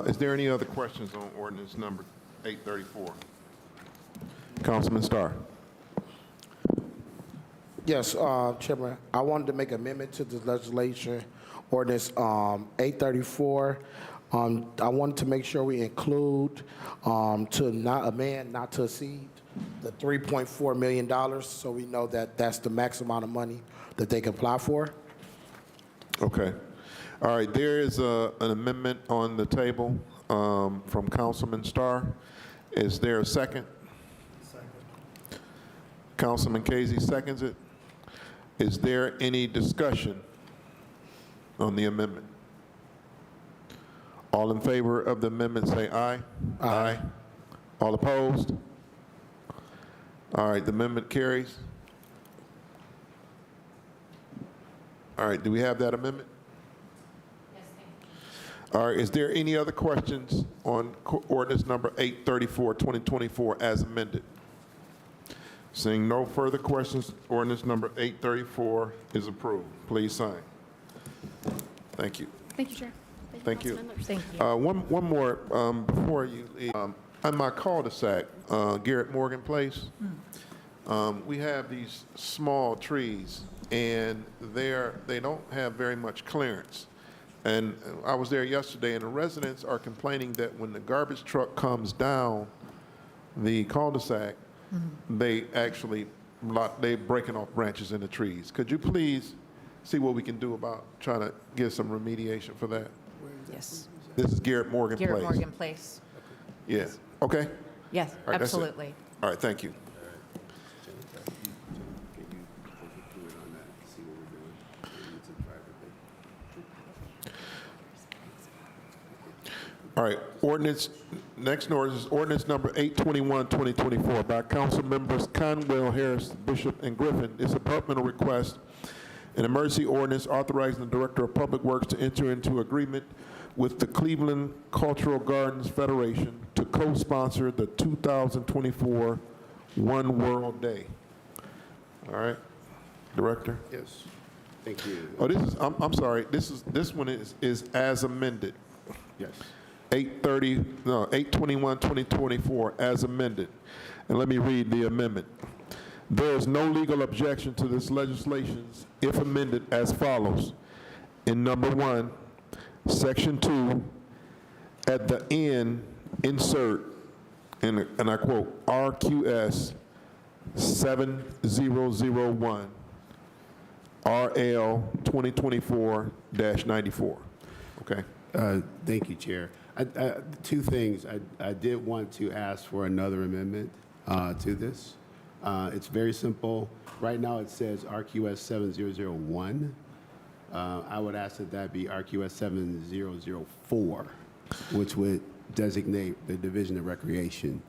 Is there any other questions on ordinance number 834? Councilman Starr. Yes, Chairman, I wanted to make an amendment to the legislation ordinance 834. I wanted to make sure we include to not amend, not to exceed the $3.4 million, so we know that that's the max amount of money that they can apply for. Okay. All right, there is an amendment on the table from Councilman Starr. Is there a second? Second. Councilman Casey seconds it. Is there any discussion on the amendment? All in favor of the amendment say aye. Aye. All opposed? All right, the amendment carries. All right, do we have that amendment? Yes, thank you. All right, is there any other questions on ordinance number 834, 2024 as amended? Seeing no further questions, ordinance number 834 is approved. Please sign. Thank you. Thank you, Chair. Thank you. Council members. Thank you. One more before you leave. On my cul-de-sac, Garrett Morgan Place, We have these small trees, and they don't have very much clearance. And I was there yesterday, and the residents are complaining that when the garbage truck comes down the cul-de-sac, they actually they're breaking off branches in the trees. Could you please see what we can do about trying to get some remediation for that? Yes. This is Garrett Morgan Place. Garrett Morgan Place. Yeah. Okay. Yes, All right, that's it. absolutely. All right. Thank you. All right, next ordinance is ordinance number 821, 2024, by council members Conwell, Harris, Bishop, and Griffin. It's a departmental request, an emergency ordinance authorizing the Director of Public Works to enter into agreement with the Cleveland Cultural Gardens Federation to co-sponsor the 2024 One World Day. All right, Director? Yes. Thank you. Oh, I'm sorry, this one is as amended. Yes. 8/21/2024 as amended. And let me read the amendment. There is no legal objection to this legislation if amended as follows. In number 1, section 2, at the end, insert, and I quote, RQS 7001, RL 2024-94. Okay. Thank you, Chair. Two things. I did want to ask for another amendment to this. It's very simple. Right now, it says RQS 7001. I would ask that be RQS 7004, which would designate the Division of Recreation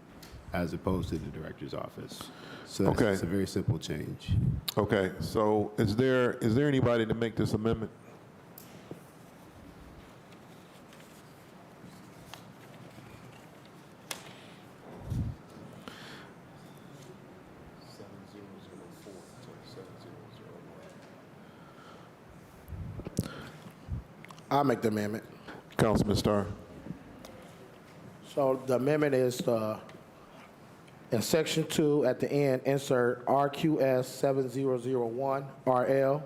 as opposed to the Director's Office. So that's Okay. It's a very simple change. Okay, so is there anybody to make this amendment? I'll make the amendment. Councilman Starr. So the amendment is in section 2 at the end, insert RQS 7001 RL.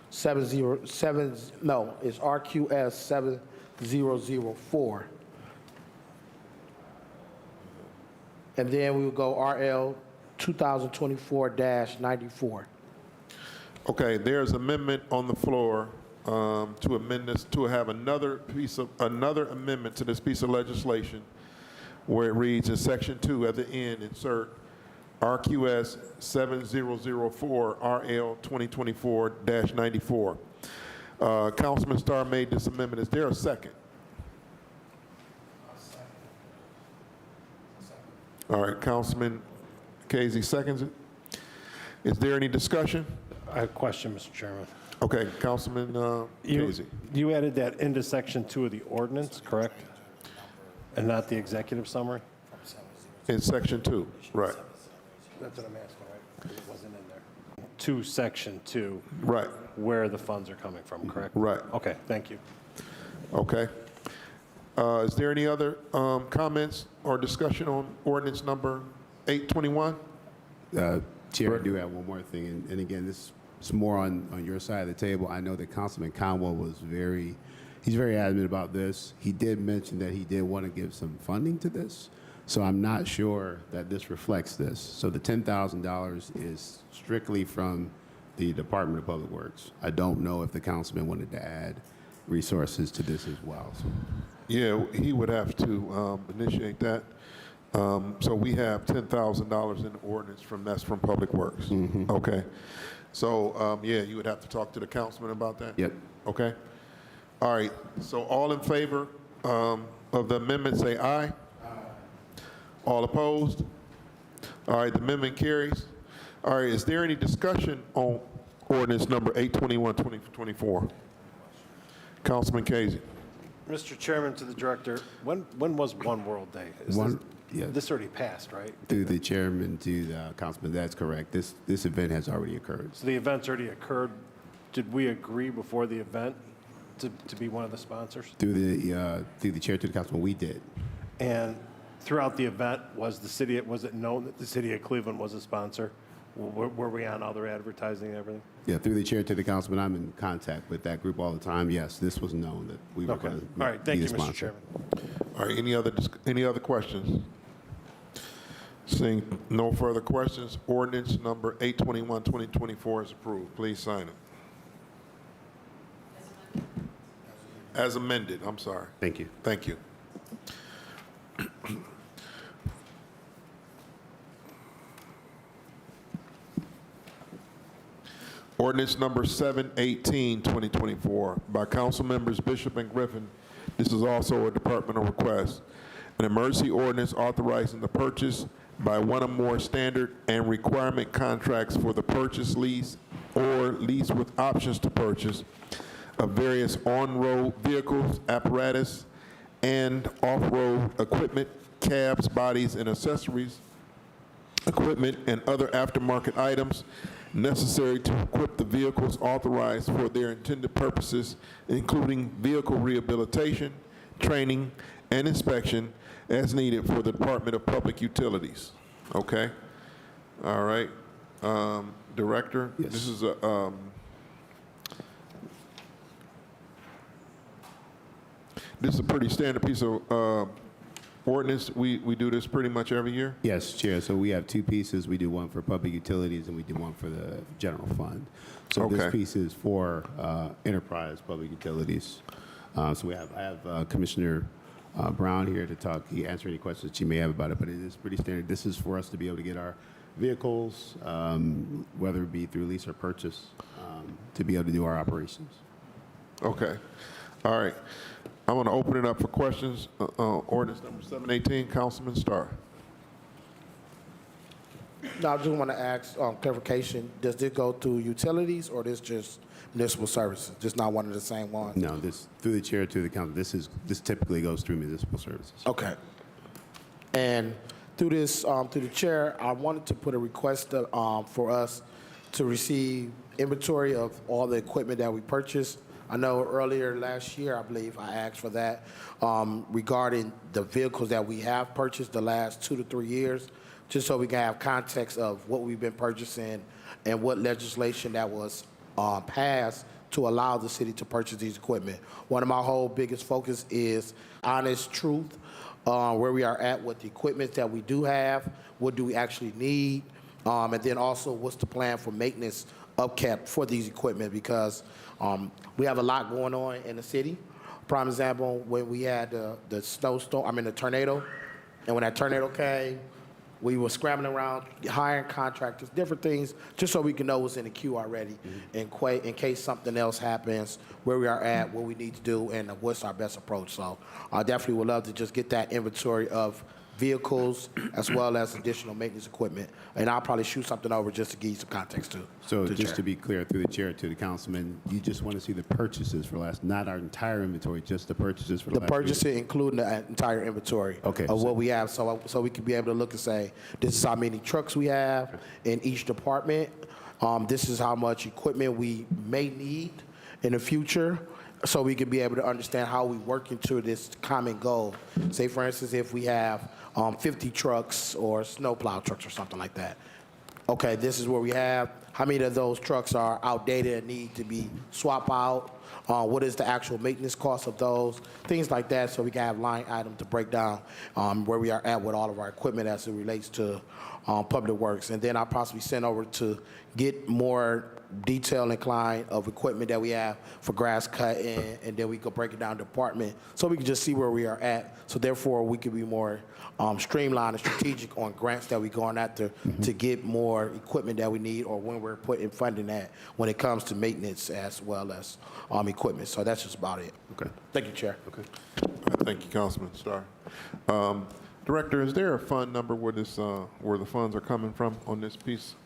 707, no, it's RQS 7004. And then we will go RL 2024-94. Okay, there's amendment on the floor to amend this, to have another amendment to this piece of legislation where it reads in section 2 at the end, insert RQS 7004 RL 2024-94. Councilman Starr made this amendment. Is there a second? All right, Councilman Casey seconds it. Is there any discussion? I have a question, Mr. Chairman. Okay, Councilman Casey. You added that into section 2 of the ordinance, correct? And not the executive summary? In section 2, right, That's what I'm asking, right? 'Cause it wasn't in there. To section 2, right, where the funds are coming from, correct? right. Okay, thank you. Okay. Is there any other comments or discussion on ordinance number 821? Chair, I do have one more thing, and again, this is more on your side of the table. I know that Councilman Conwell he's very adamant about this. He did mention that he did want to give some funding to this, so I'm not sure that this reflects this. So the $10,000 is strictly from the Department of Public Works. I don't know if the councilman wanted to add resources to this as well. So. Yeah, he would have to initiate that. So we have $10,000 in the ordinance that's from Public Works. Okay. So, yeah, you would have to talk to the councilman about that? Yep. Okay. All right. So all in favor of the amendment, say aye. Aye. All opposed? All right, the amendment carries. All right, is there any discussion on ordinance number 821, 2024? Councilman Casey. Mr. Chairman, to the director, when was One World Day? This already passed, right? Through the chairman to the councilman, that's correct. This event has already occurred. So the event's already occurred. Did we agree before the event to be one of the sponsors? Through the chair to the councilman, we did. And throughout the event, was it known that the city of Cleveland was a sponsor? Were we on other advertising and everything? Yeah, through the chair to the councilman, I'm in contact with that group all the time. Yes, this was known that we were Okay. going All right, thank be you, the Mr. sponsor. Chairman. All right, any other questions? Seeing no further questions, ordinance number 821, 2024 is approved. Please sign it. As amended, I'm sorry. Thank you. Thank you. Ordinance number 718, 2024, by council members Bishop and Griffin. This is also a departmental request. An emergency ordinance authorizing the purchase by one or more standard and requirement contracts for the purchase, lease, or lease with options to purchase of various on-road vehicles, apparatus, and off-road equipment, cabs, bodies, and accessories, equipment, and other aftermarket items necessary to equip the vehicles authorized for their intended purposes, including vehicle rehabilitation, training, and inspection as needed for the Department of Public Utilities. Okay? All right. Director, Yes. This is a pretty standard piece of ordinance. We do this pretty much every year? Yes, Chair. So we have two pieces. We do one for public utilities and we do one for the general fund. So Okay. this piece is for enterprise public utilities. So I have Commissioner Brown here to talk. He answer any questions she may have about it, but it is pretty standard. This is for us to be able to get our vehicles, whether it be through lease or purchase, to be able to do our operations. Okay. All right. I want to open it up for questions. Ordinance number 718, Councilman Starr. No, I just want to ask clarification. Does this go through utilities or this just municipal services? Just not one of the same ones? No, this through the chair to the council. This typically goes through municipal services. Okay. And through this, through the chair, I wanted to put a request for us to receive inventory of all the equipment that we purchased. I know earlier last year, I believe, I asked for that regarding the vehicles that we have purchased the last 2 to 3 years, just so we can have context of what we've been purchasing and what legislation that was passed to allow the city to purchase these equipment. One of my whole biggest focus is honest truth, where we are at with the equipment that we do have, what do we actually need, and then also what's the plan for maintenance upkeep for these equipment, because we have a lot going on in the city. Prime example, when we had the snowstorm, the tornado, and when that tornado came, we were scrambling around, hiring contractors, different things, just so we can know what's in the queue already, in case something else happens, where we are at, what we need to do, and what's our best approach. So I definitely would love to just get that inventory of vehicles as well as additional maintenance equipment. And I'll probably shoot something over just to give you some context too. So the just chair. to be clear, through the chair to the councilman, you just want to see the purchases for last, not our entire inventory, just the purchases for the The last year? purchasing, including the entire inventory Okay, of so- what we have, so we can be able to look and say, this is how many trucks we have in each department. This is how much equipment we may need in the future, so we can be able to understand how we work into this common goal. Say, for instance, if we have 50 trucks or snowplow trucks or something like that. Okay, this is where we have. How many of those trucks are outdated and need to be swapped out? What is the actual maintenance cost of those? Things like that, so we can have line item to break down where we are at with all of our equipment as it relates to public works. And then I'll possibly send over to get more detail inclined of equipment that we have for grass cutting, and then we can break it down department, so we can just see where we are at. So therefore, we can be more streamlined and strategic on grants that we're going after to get more equipment that we need, or when we're putting funding at when it comes to maintenance as well as equipment. So that's just about it. Okay. Thank you, Chair. Okay. Thank you, Councilman Starr. Director, is there a fund number where where the funds are coming from on this piece?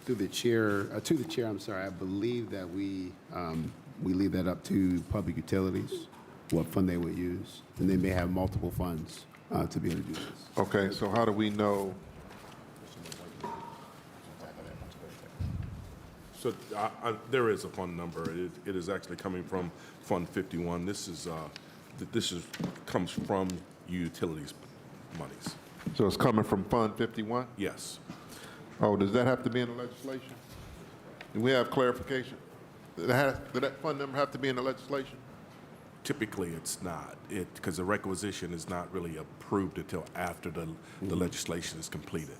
Through the chair, to the chair, I'm sorry, I believe that we leave that up to public utilities, what fund they would use. And they may have multiple funds to be able to do this. Okay, so how do we know? So there is a fund number. It is actually coming from Fund 51. This comes from utilities monies. So it's coming from Fund 51? Yes. Oh, does that have to be in the legislation? Do we have clarification? Did that fund number have to be in the legislation? Typically, it's not, because the requisition is not really approved until after the legislation is completed.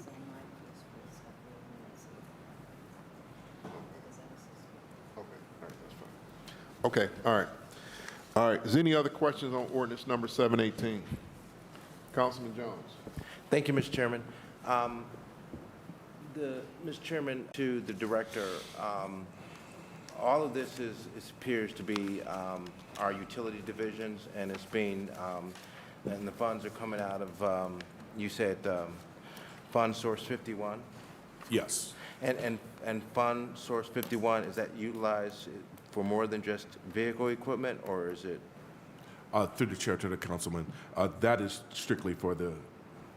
Okay, all right. All right, is there any other questions on ordinance number 718? Councilman Jones. Thank you, Mr. Chairman. Mr. Chairman, to the director, all of this appears to be our utility divisions, and it's being, and the funds are coming out of, you said, Fund Source 51? Yes. And Fund Source 51, is that utilized for more than just vehicle equipment, or is it? Through the chair to the councilman, that is strictly for the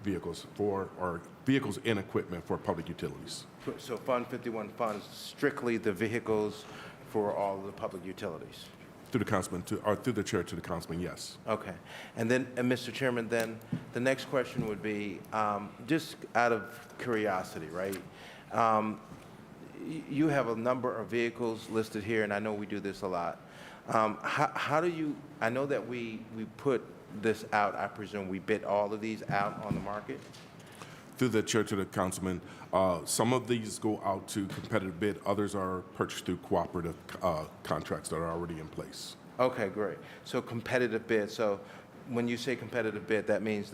vehicles, or vehicles and equipment for public utilities. So Fund 51 funds strictly the vehicles for all of the public utilities? Through the councilman, or through the chair to the councilman, yes. Okay. And then, Mr. Chairman, then the next question would be, just out of curiosity, right? You have a number of vehicles listed here, and I know we do this a lot. How do you, I know that we put this out, I presume we bid all of these out on the market? Through the chair to the councilman, some of these go out to competitive bid, others are purchased through cooperative contracts that are already in place. Okay, great. So competitive bid. So when you say competitive bid, that means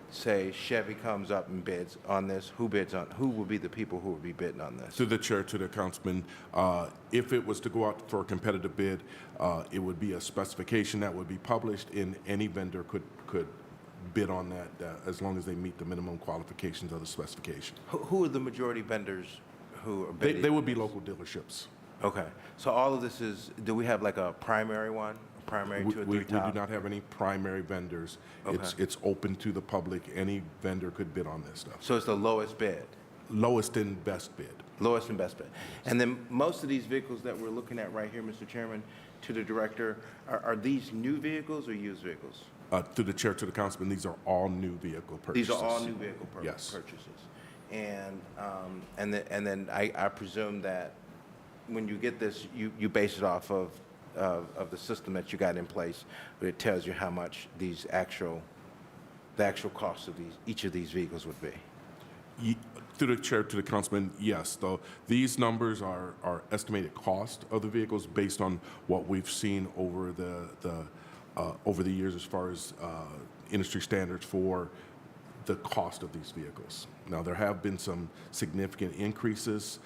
say Chevy comes up and bids on this. Who will be the people who will be bidding on this? Through the chair to the councilman, if it was to go out for a competitive bid, it would be a specification that would be published, and any vendor could bid on that as long as they meet the minimum qualifications of the specification. Who are the majority vendors who are bidding? They would be local dealerships. Okay. So all of this is, do we have like a primary one? A primary two or We three do top? not have any primary vendors. Okay. It's open to the public. Any vendor could bid on this stuff. So it's the lowest bid? Lowest and best bid. Lowest and best bid. And then most of these vehicles that we're looking at right here, Mr. Chairman, to the director, are these new vehicles or used vehicles? Through the chair to the councilman, these are all new vehicle purchases. These are all new vehicle Yes. purchases. And then I presume that when you get this, you base it off of the system that you got in place, but it tells you how much the actual cost of each of these vehicles would be. Through the chair to the councilman, yes. Though these numbers are estimated cost of the vehicles based on what we've seen over the years as far as industry standards for the cost of these vehicles. Now, there have been some significant increases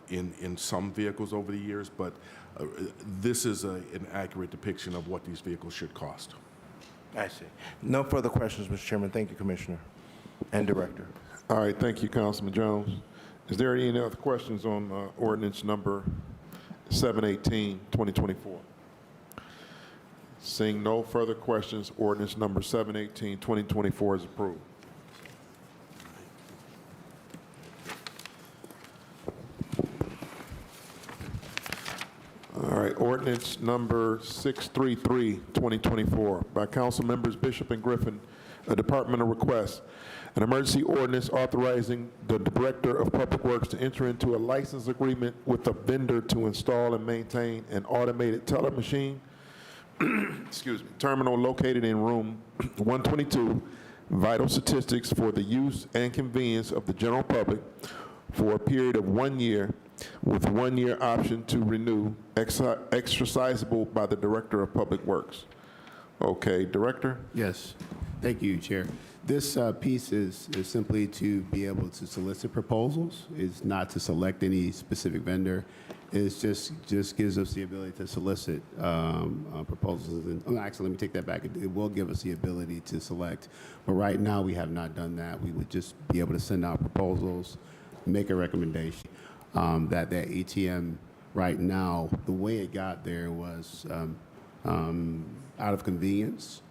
in some vehicles over the years, but this is an accurate depiction of what these vehicles should cost. I see. No further questions, Mr. Chairman. Thank you, Commissioner and Director. All right, thank you, Councilman Jones. Is there any other questions on ordinance number 718, 2024? Seeing no further questions, ordinance number 718, 2024 is approved. All right, ordinance number 633, 2024, by council members Bishop and Griffin, a departmental request. An emergency ordinance authorizing the Director of Public Works to enter into a license agreement with a vendor to install and maintain an automated teller machine terminal located in room 122, vital statistics for the use and convenience of the general public for a period of 1 year, with 1 year option to renew, exercisable by the Director of Public Works. Okay, Director? Yes. Thank you, Chair. This piece is simply to be able to solicit proposals. It's not to select any specific vendor. It's just gives us the ability to solicit proposals. And actually, let me take that back. It will give us the ability to select. But right now, we have not done that. We would just be able to send out proposals, make a recommendation. That ATM right now, the way it got there was out of convenience.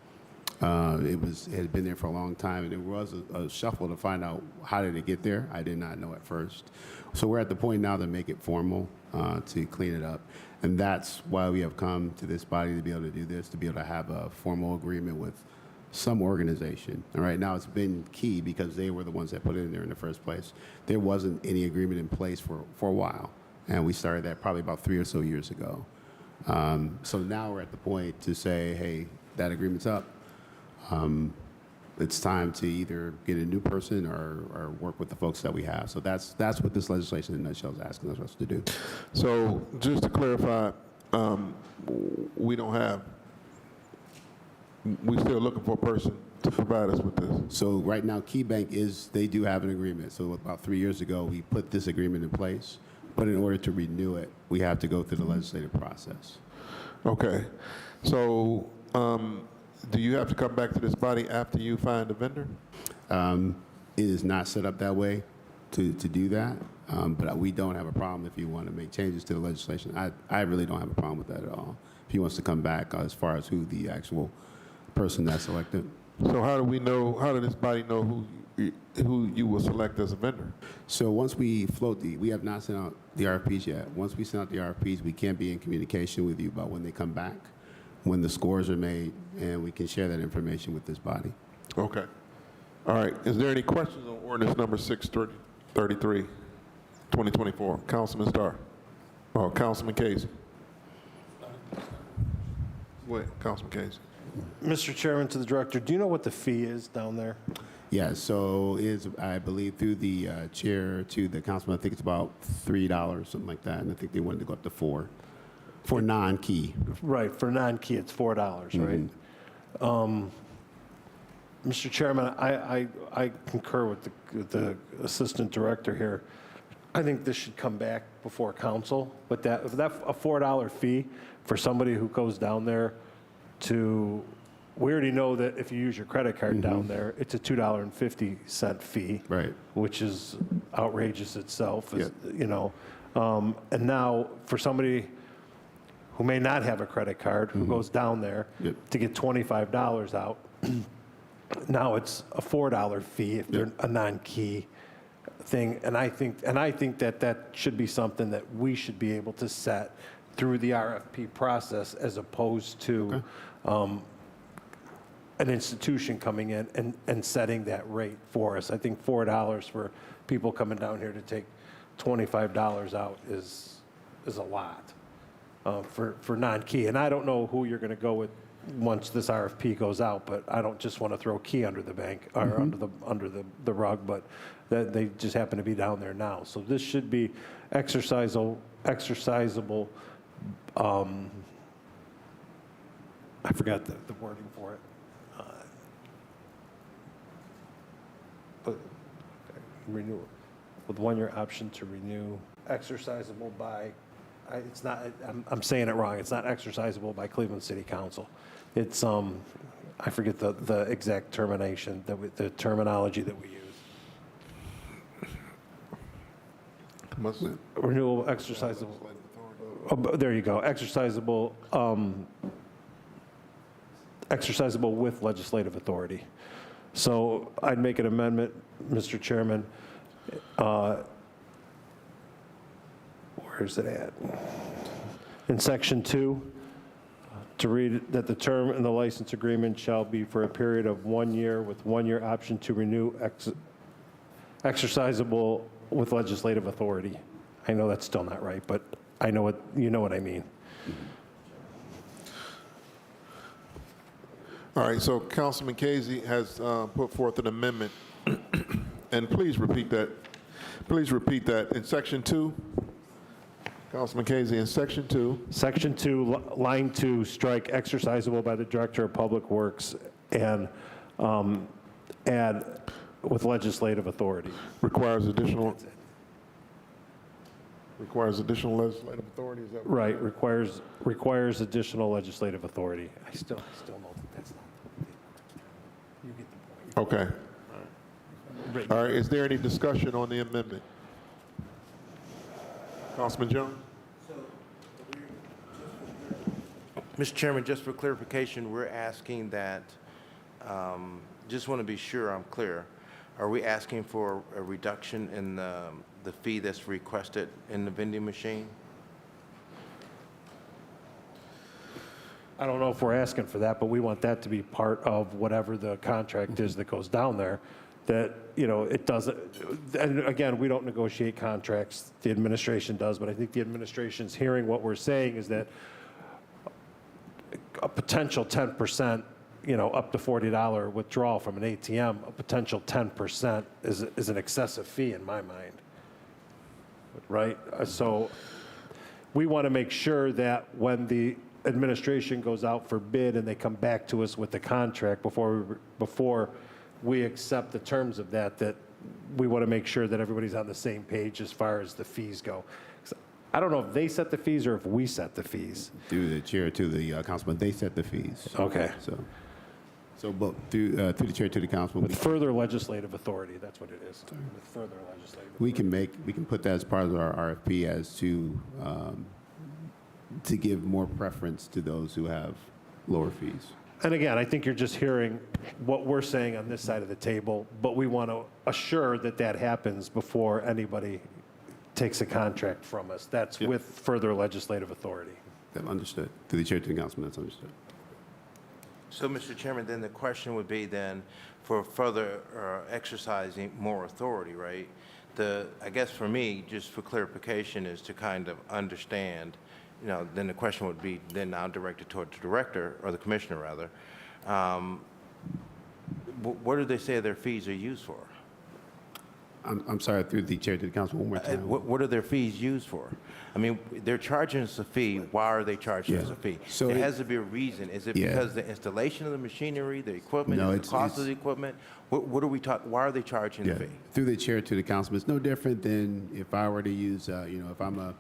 It had been there for a long time, and it was a shuffle to find out how did it get there. I did not know at first. So we're at the point now to make it formal, to clean it up. And that's why we have come to this body to be able to do this, to be able to have a formal agreement with some organization. All right, now it's been key because they were the ones that put it in there in the first place. There wasn't any agreement in place for a while, and we started that probably about 3 or so years ago. So now we're at the point to say, hey, that agreement's up. It's time to either get a new person or work with the folks that we have. So that's what this legislation in a nutshell is asking us to do. So just to clarify, we still looking for a person to provide us with this. So right now, Key Bank they do have an agreement. So about 3 years ago, we put this agreement in place. But in order to renew it, we have to go through the legislative process. Okay. So do you have to come back to this body after you find a vendor? It is not set up that way to do that. But we don't have a problem if you want to make changes to the legislation. I really don't have a problem with that at all. If he wants to come back as far as who the actual person that's selected. So how do this body know who you will select as a vendor? So once we we have not sent out the RFPs yet. Once we send out the RFPs, we can be in communication with you about when they come back, when the scores are made, and we can share that information with this body. Okay. All right. Is there any questions on ordinance number 633, 2024? Councilman Starr. Oh, Councilman Casey. Wait, Councilman Casey. Mr. Chairman, to the director, do you know what the fee is down there? Yeah, so is I believe through the chair to the councilman, I think it's about $3, something like that, and I think they wanted to go up to $4 for non-key. Right, for non-key, it's $4, right? Mr. Chairman, I concur with the assistant director here. I think this should come back before council, but a $4 fee for somebody who goes down there we already know that if you use your credit card down there, it's a $2.50 fee, Right. which is outrageous itself, Yeah. you know. And now for somebody who may not have a credit card, who goes down there Yep. to get $25 out, now it's a $4 fee if they're a non-key thing. And I think that should be something that we should be able to set through the RFP process as opposed to an institution coming in and setting that rate for us. I think $4 for people coming down here to take $25 out is a lot for non-key. And I don't know who you're going to go with once this RFP goes out, but I don't just want to throw key under the bank or under the rug, but that they just happen to be down there now. So this should be exercisable. I forgot the wording for it. But renew with 1-year option to renew, exercisable by. It's not. I'm saying it wrong. It's not exercisable by Cleveland City Council. It's I forget the exact termination the terminology that we use. Renewal exercisable. Oh, there you go. Exercisable with legislative authority. So I'd make an amendment, Mr. Chairman. Where is it at? In section 2, to read that the term in the license agreement shall be for a period of 1 year with 1-year option to renew exercisable with legislative authority. I know that's still not right, but I know you know what I mean. All right, so Councilman Casey has put forth an amendment, and please repeat that. Please repeat that. In section 2, Councilman Casey, in section 2. Section 2, line 2, strike exercisable by the Director of Public Works and add with legislative authority. Requires additional legislative authority, is that Right, requires additional legislative authority. I still know that that's not. You get the point. Okay. All right, is there any discussion on the amendment? Councilman Jones? Mr. Chairman, just for clarification, we're asking that, just want to be sure I'm clear, are we asking for a reduction in the fee that's requested in the vending machine? I don't know if we're asking for that, but we want that to be part of whatever the contract is that goes down there, that, you know, it doesn't, and again, we don't negotiate contracts, the administration does, but I think the administration's hearing what we're saying is that a potential 10%, you know, up to $40 withdrawal from an ATM, a potential 10% is an excessive fee in my mind, right? So we want to make sure that when the administration goes out for bid and they come back to us with the contract before we accept the terms of that, that we want to make sure that everybody's on the same page as far as the fees go. I don't know if they set the fees or if we set the fees. Through the chair to the councilman, they set the fees. Okay. So, but through the chair to the councilman, With further legislative authority, that's what it is. With further legislative we can put that as part of our RFP as to give more preference to those who have lower fees. And again, I think you're just hearing what we're saying on this side of the table, but we want to assure that that happens before anybody takes a contract from us. That's with further legislative authority. Understood. Through the chair to the councilman, that's understood. So, Mr. Chairman, then the question would be then for further exercising more authority, right? I guess for me, just for clarification, is to kind of understand, you know, then the question would be then now directed toward the director, or the commissioner rather, what do they say their fees are used for? I'm sorry, through the chair to the council, one more time. What are their fees used for? I mean, they're charging us a fee. Why are they charging us a fee? So there has to be a reason. Is it because the installation of the machinery, the equipment, No, is the cost of the equipment? What are we talking? Why are they charging the fee? Through the chair to the councilman, it's no different than if I were to use, you know, if I'm a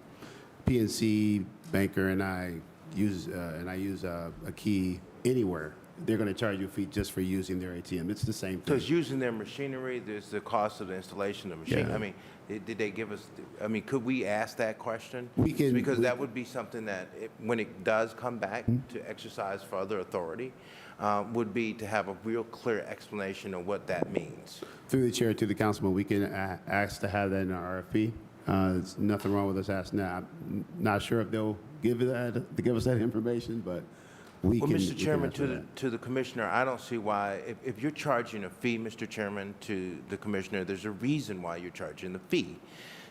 PNC banker and I use a key anywhere, they're going to charge you a fee just for using their ATM. It's the same So thing. it's using their machinery, there's the cost of the installation of the machine. Yeah. I mean, did they give us, I mean, could we ask that question? We can- Because we- that would be something that, when it does come back to exercise further authority, would be to have a real clear explanation of what that means. Through the chair to the councilman, we can ask to have that in our RFP. There's nothing wrong with us asking that. I'm not sure if they'll give us that information, but we Well, can. Mr. we can Chairman, ask for that. to the commissioner, I don't see why, if you're charging a fee, Mr. Chairman, to the commissioner, there's a reason why you're charging the fee.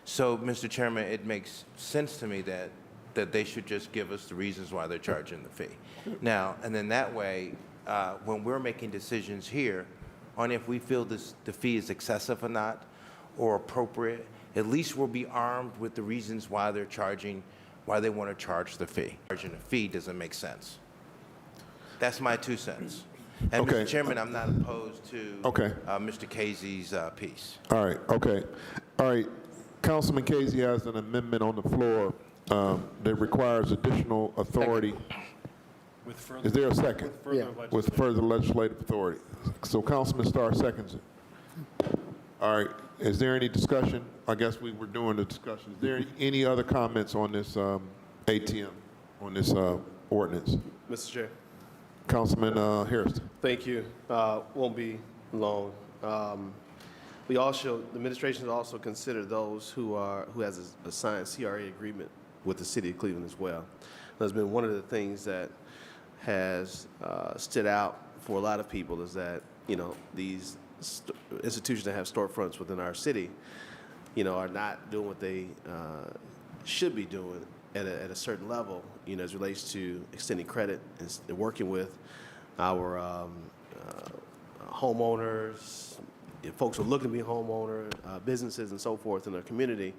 So, Mr. Chairman, it makes sense to me that they should just give us the reasons why they're charging the fee. Now, and then that way, when we're making decisions here on if we feel the fee is excessive or not, or appropriate, at least we'll be armed with the reasons why they're charging, why they want to charge the fee. Charging a fee doesn't make sense. That's my 2 cents. And Okay. Mr. Chairman, I'm not opposed to Okay. Mr. Casey's piece. All right, okay. All right, Councilman Casey has an amendment on the floor that requires additional authority. Is there a second? With further legislative authority. So Councilman Starr seconds it. All right, is there any discussion? I guess we were doing the discussion. Is there any other comments on this ATM, on this ordinance? Mr. Chair. Councilman Harrison. Thank you. Won't be long. The administration has also considered those who has a signed CRA agreement with the city of Cleveland as well. That's been one of the things that has stood out for a lot of people is that, you know, these institutions that have storefronts within our city, you know, are not doing what they should be doing at a certain level, you know, as it relates to extending credit and working with our homeowners, folks who are looking to be homeowners, businesses and so forth in our community.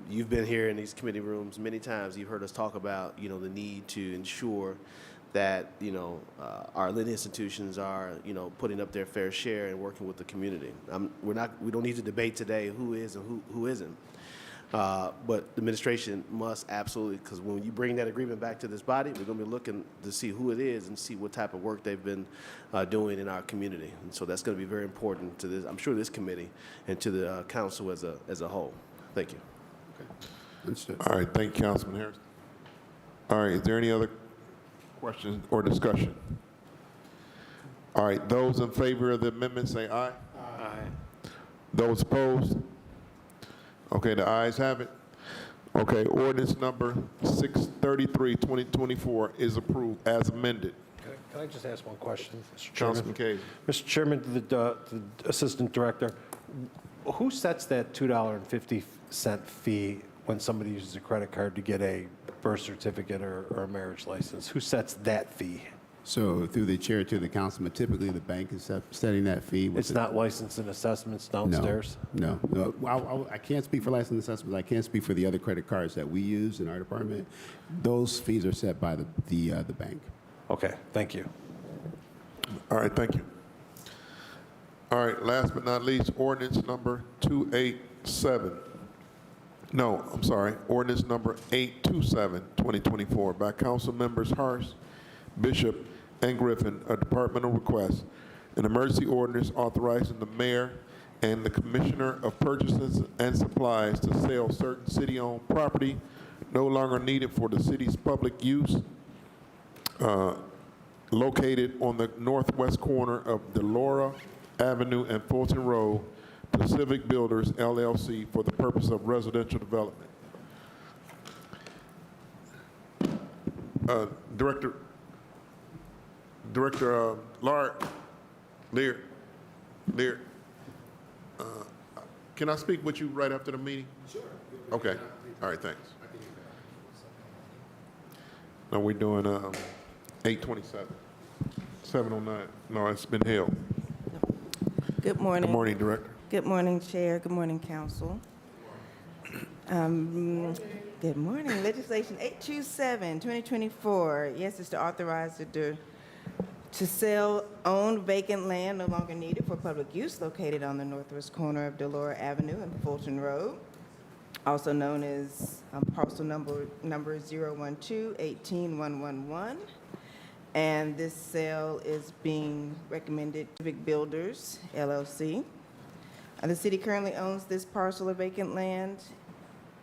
You've been here in these committee rooms many times. You've heard us talk about, you know, the need to ensure that, you know, our lending institutions are, you know, putting up their fair share and working with the community. We don't need to debate today who is and who isn't. But the administration must absolutely, because when you bring that agreement back to this body, we're going to be looking to see who it is and see what type of work they've been doing in our community. And so that's going to be very important to this, I'm sure, this committee and to the council as a whole. Thank you. Understood. All right, thank you, Councilman Harrison. All right, is there any other questions or discussion? All right, those in favor of the amendment say aye. Aye. Those opposed? Okay, the ayes have it. Okay, ordinance number 633, 2024 is approved as amended. Can I just ask one question, Mr. Chairman? Councilman Casey. Mr. Chairman, the Assistant Director, who sets that $2.50 fee when somebody uses a credit card to get a birth certificate or a marriage license? Who sets that fee? So through the chair to the councilman, typically the bank is setting that fee. It's not license and assessments downstairs? No. Well, I can't speak for license assessments. I can't speak for the other credit cards that we use in our department. Those fees are set by the bank. Okay, thank you. All right, thank you. All right, last but not least, ordinance number 287. No, I'm sorry, ordinance number 827, 2024, by council members Harsh, Bishop, and Griffin, a departmental request. An emergency ordinance authorizing the mayor and the commissioner of purchases and supplies to sell certain city-owned property no longer needed for the city's public use, located on the northwest corner of Delora Avenue and Fulton Road, to Civic Builders LLC for the purpose of residential development. Director Lear, can I speak with you right after the meeting? Sure. Okay. All right, thanks. No, we're doing 827. 709. No, it's been held. Good morning. Good morning, Director. Good morning, Chair. Good morning, Council. Good morning. Legislation 827, 2024. Yes, it's to authorize to sell owned vacant land no longer needed for public use located on the northwest corner of Delora Avenue and Fulton Road, also known as parcel number 012-18111. And this sale is being recommended to Civic Builders, LLC. The city currently owns this parcel of vacant land,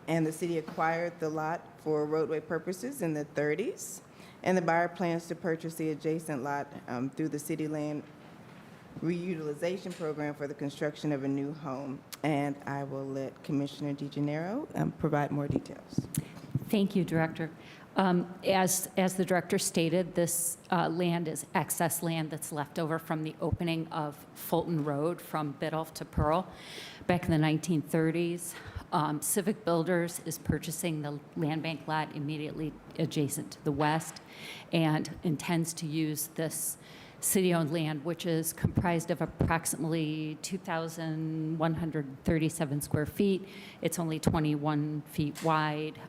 and the city acquired the lot for roadway purposes in the 30s. And the buyer plans to purchase the adjacent lot through the city land reutilization program for the construction of a new home. And I will let Commissioner DeGennaro provide more details. Thank you, Director. As the Director stated, this land is excess land that's left over from the opening of Fulton Road from Biddulph to Pearl back in the 1930s. Civic Builders is purchasing the land bank lot immediately adjacent to the west and intends to use this city-owned land, which is comprised of approximately 2,137 square feet. It's only 21 feet wide,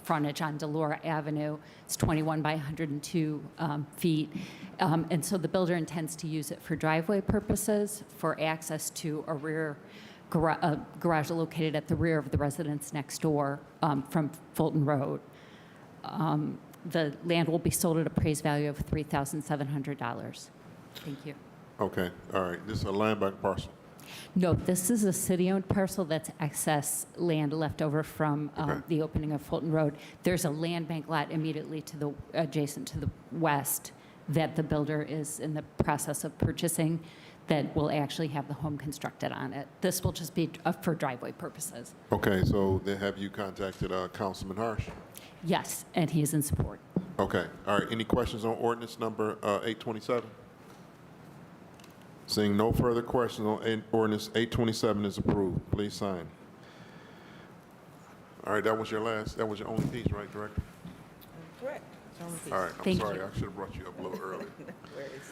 frontage on Delora Avenue. It's 21 by 102 feet. And so the builder intends to use it for driveway purposes, for access to a rear garage located at the rear of the residence next door from Fulton Road. The land will be sold at appraised value of $3,700. Thank you. Okay, all right. This is a land bank parcel. No, this is a city-owned parcel that's excess land left over from Okay. the opening of Fulton Road. There's a land bank lot immediately to the adjacent to the west that the builder is in the process of purchasing that will actually have the home constructed on it. This will just be for driveway purposes. Okay, so then have you contacted Councilman Harsh? Yes, and he is in support. Okay, all right. Any questions on ordinance number 827? Seeing no further questions on ordinance 827 is approved. Please sign. All right, that was your only piece, right, Director? Correct. All right, I'm Thank sorry, you. I should have brought you up a little earlier.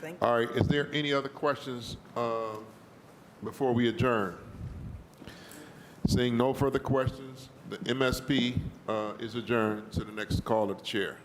Thank you. All right, is there any other questions before we adjourn? Seeing no further questions, the MSP is adjourned to the next call of the chair.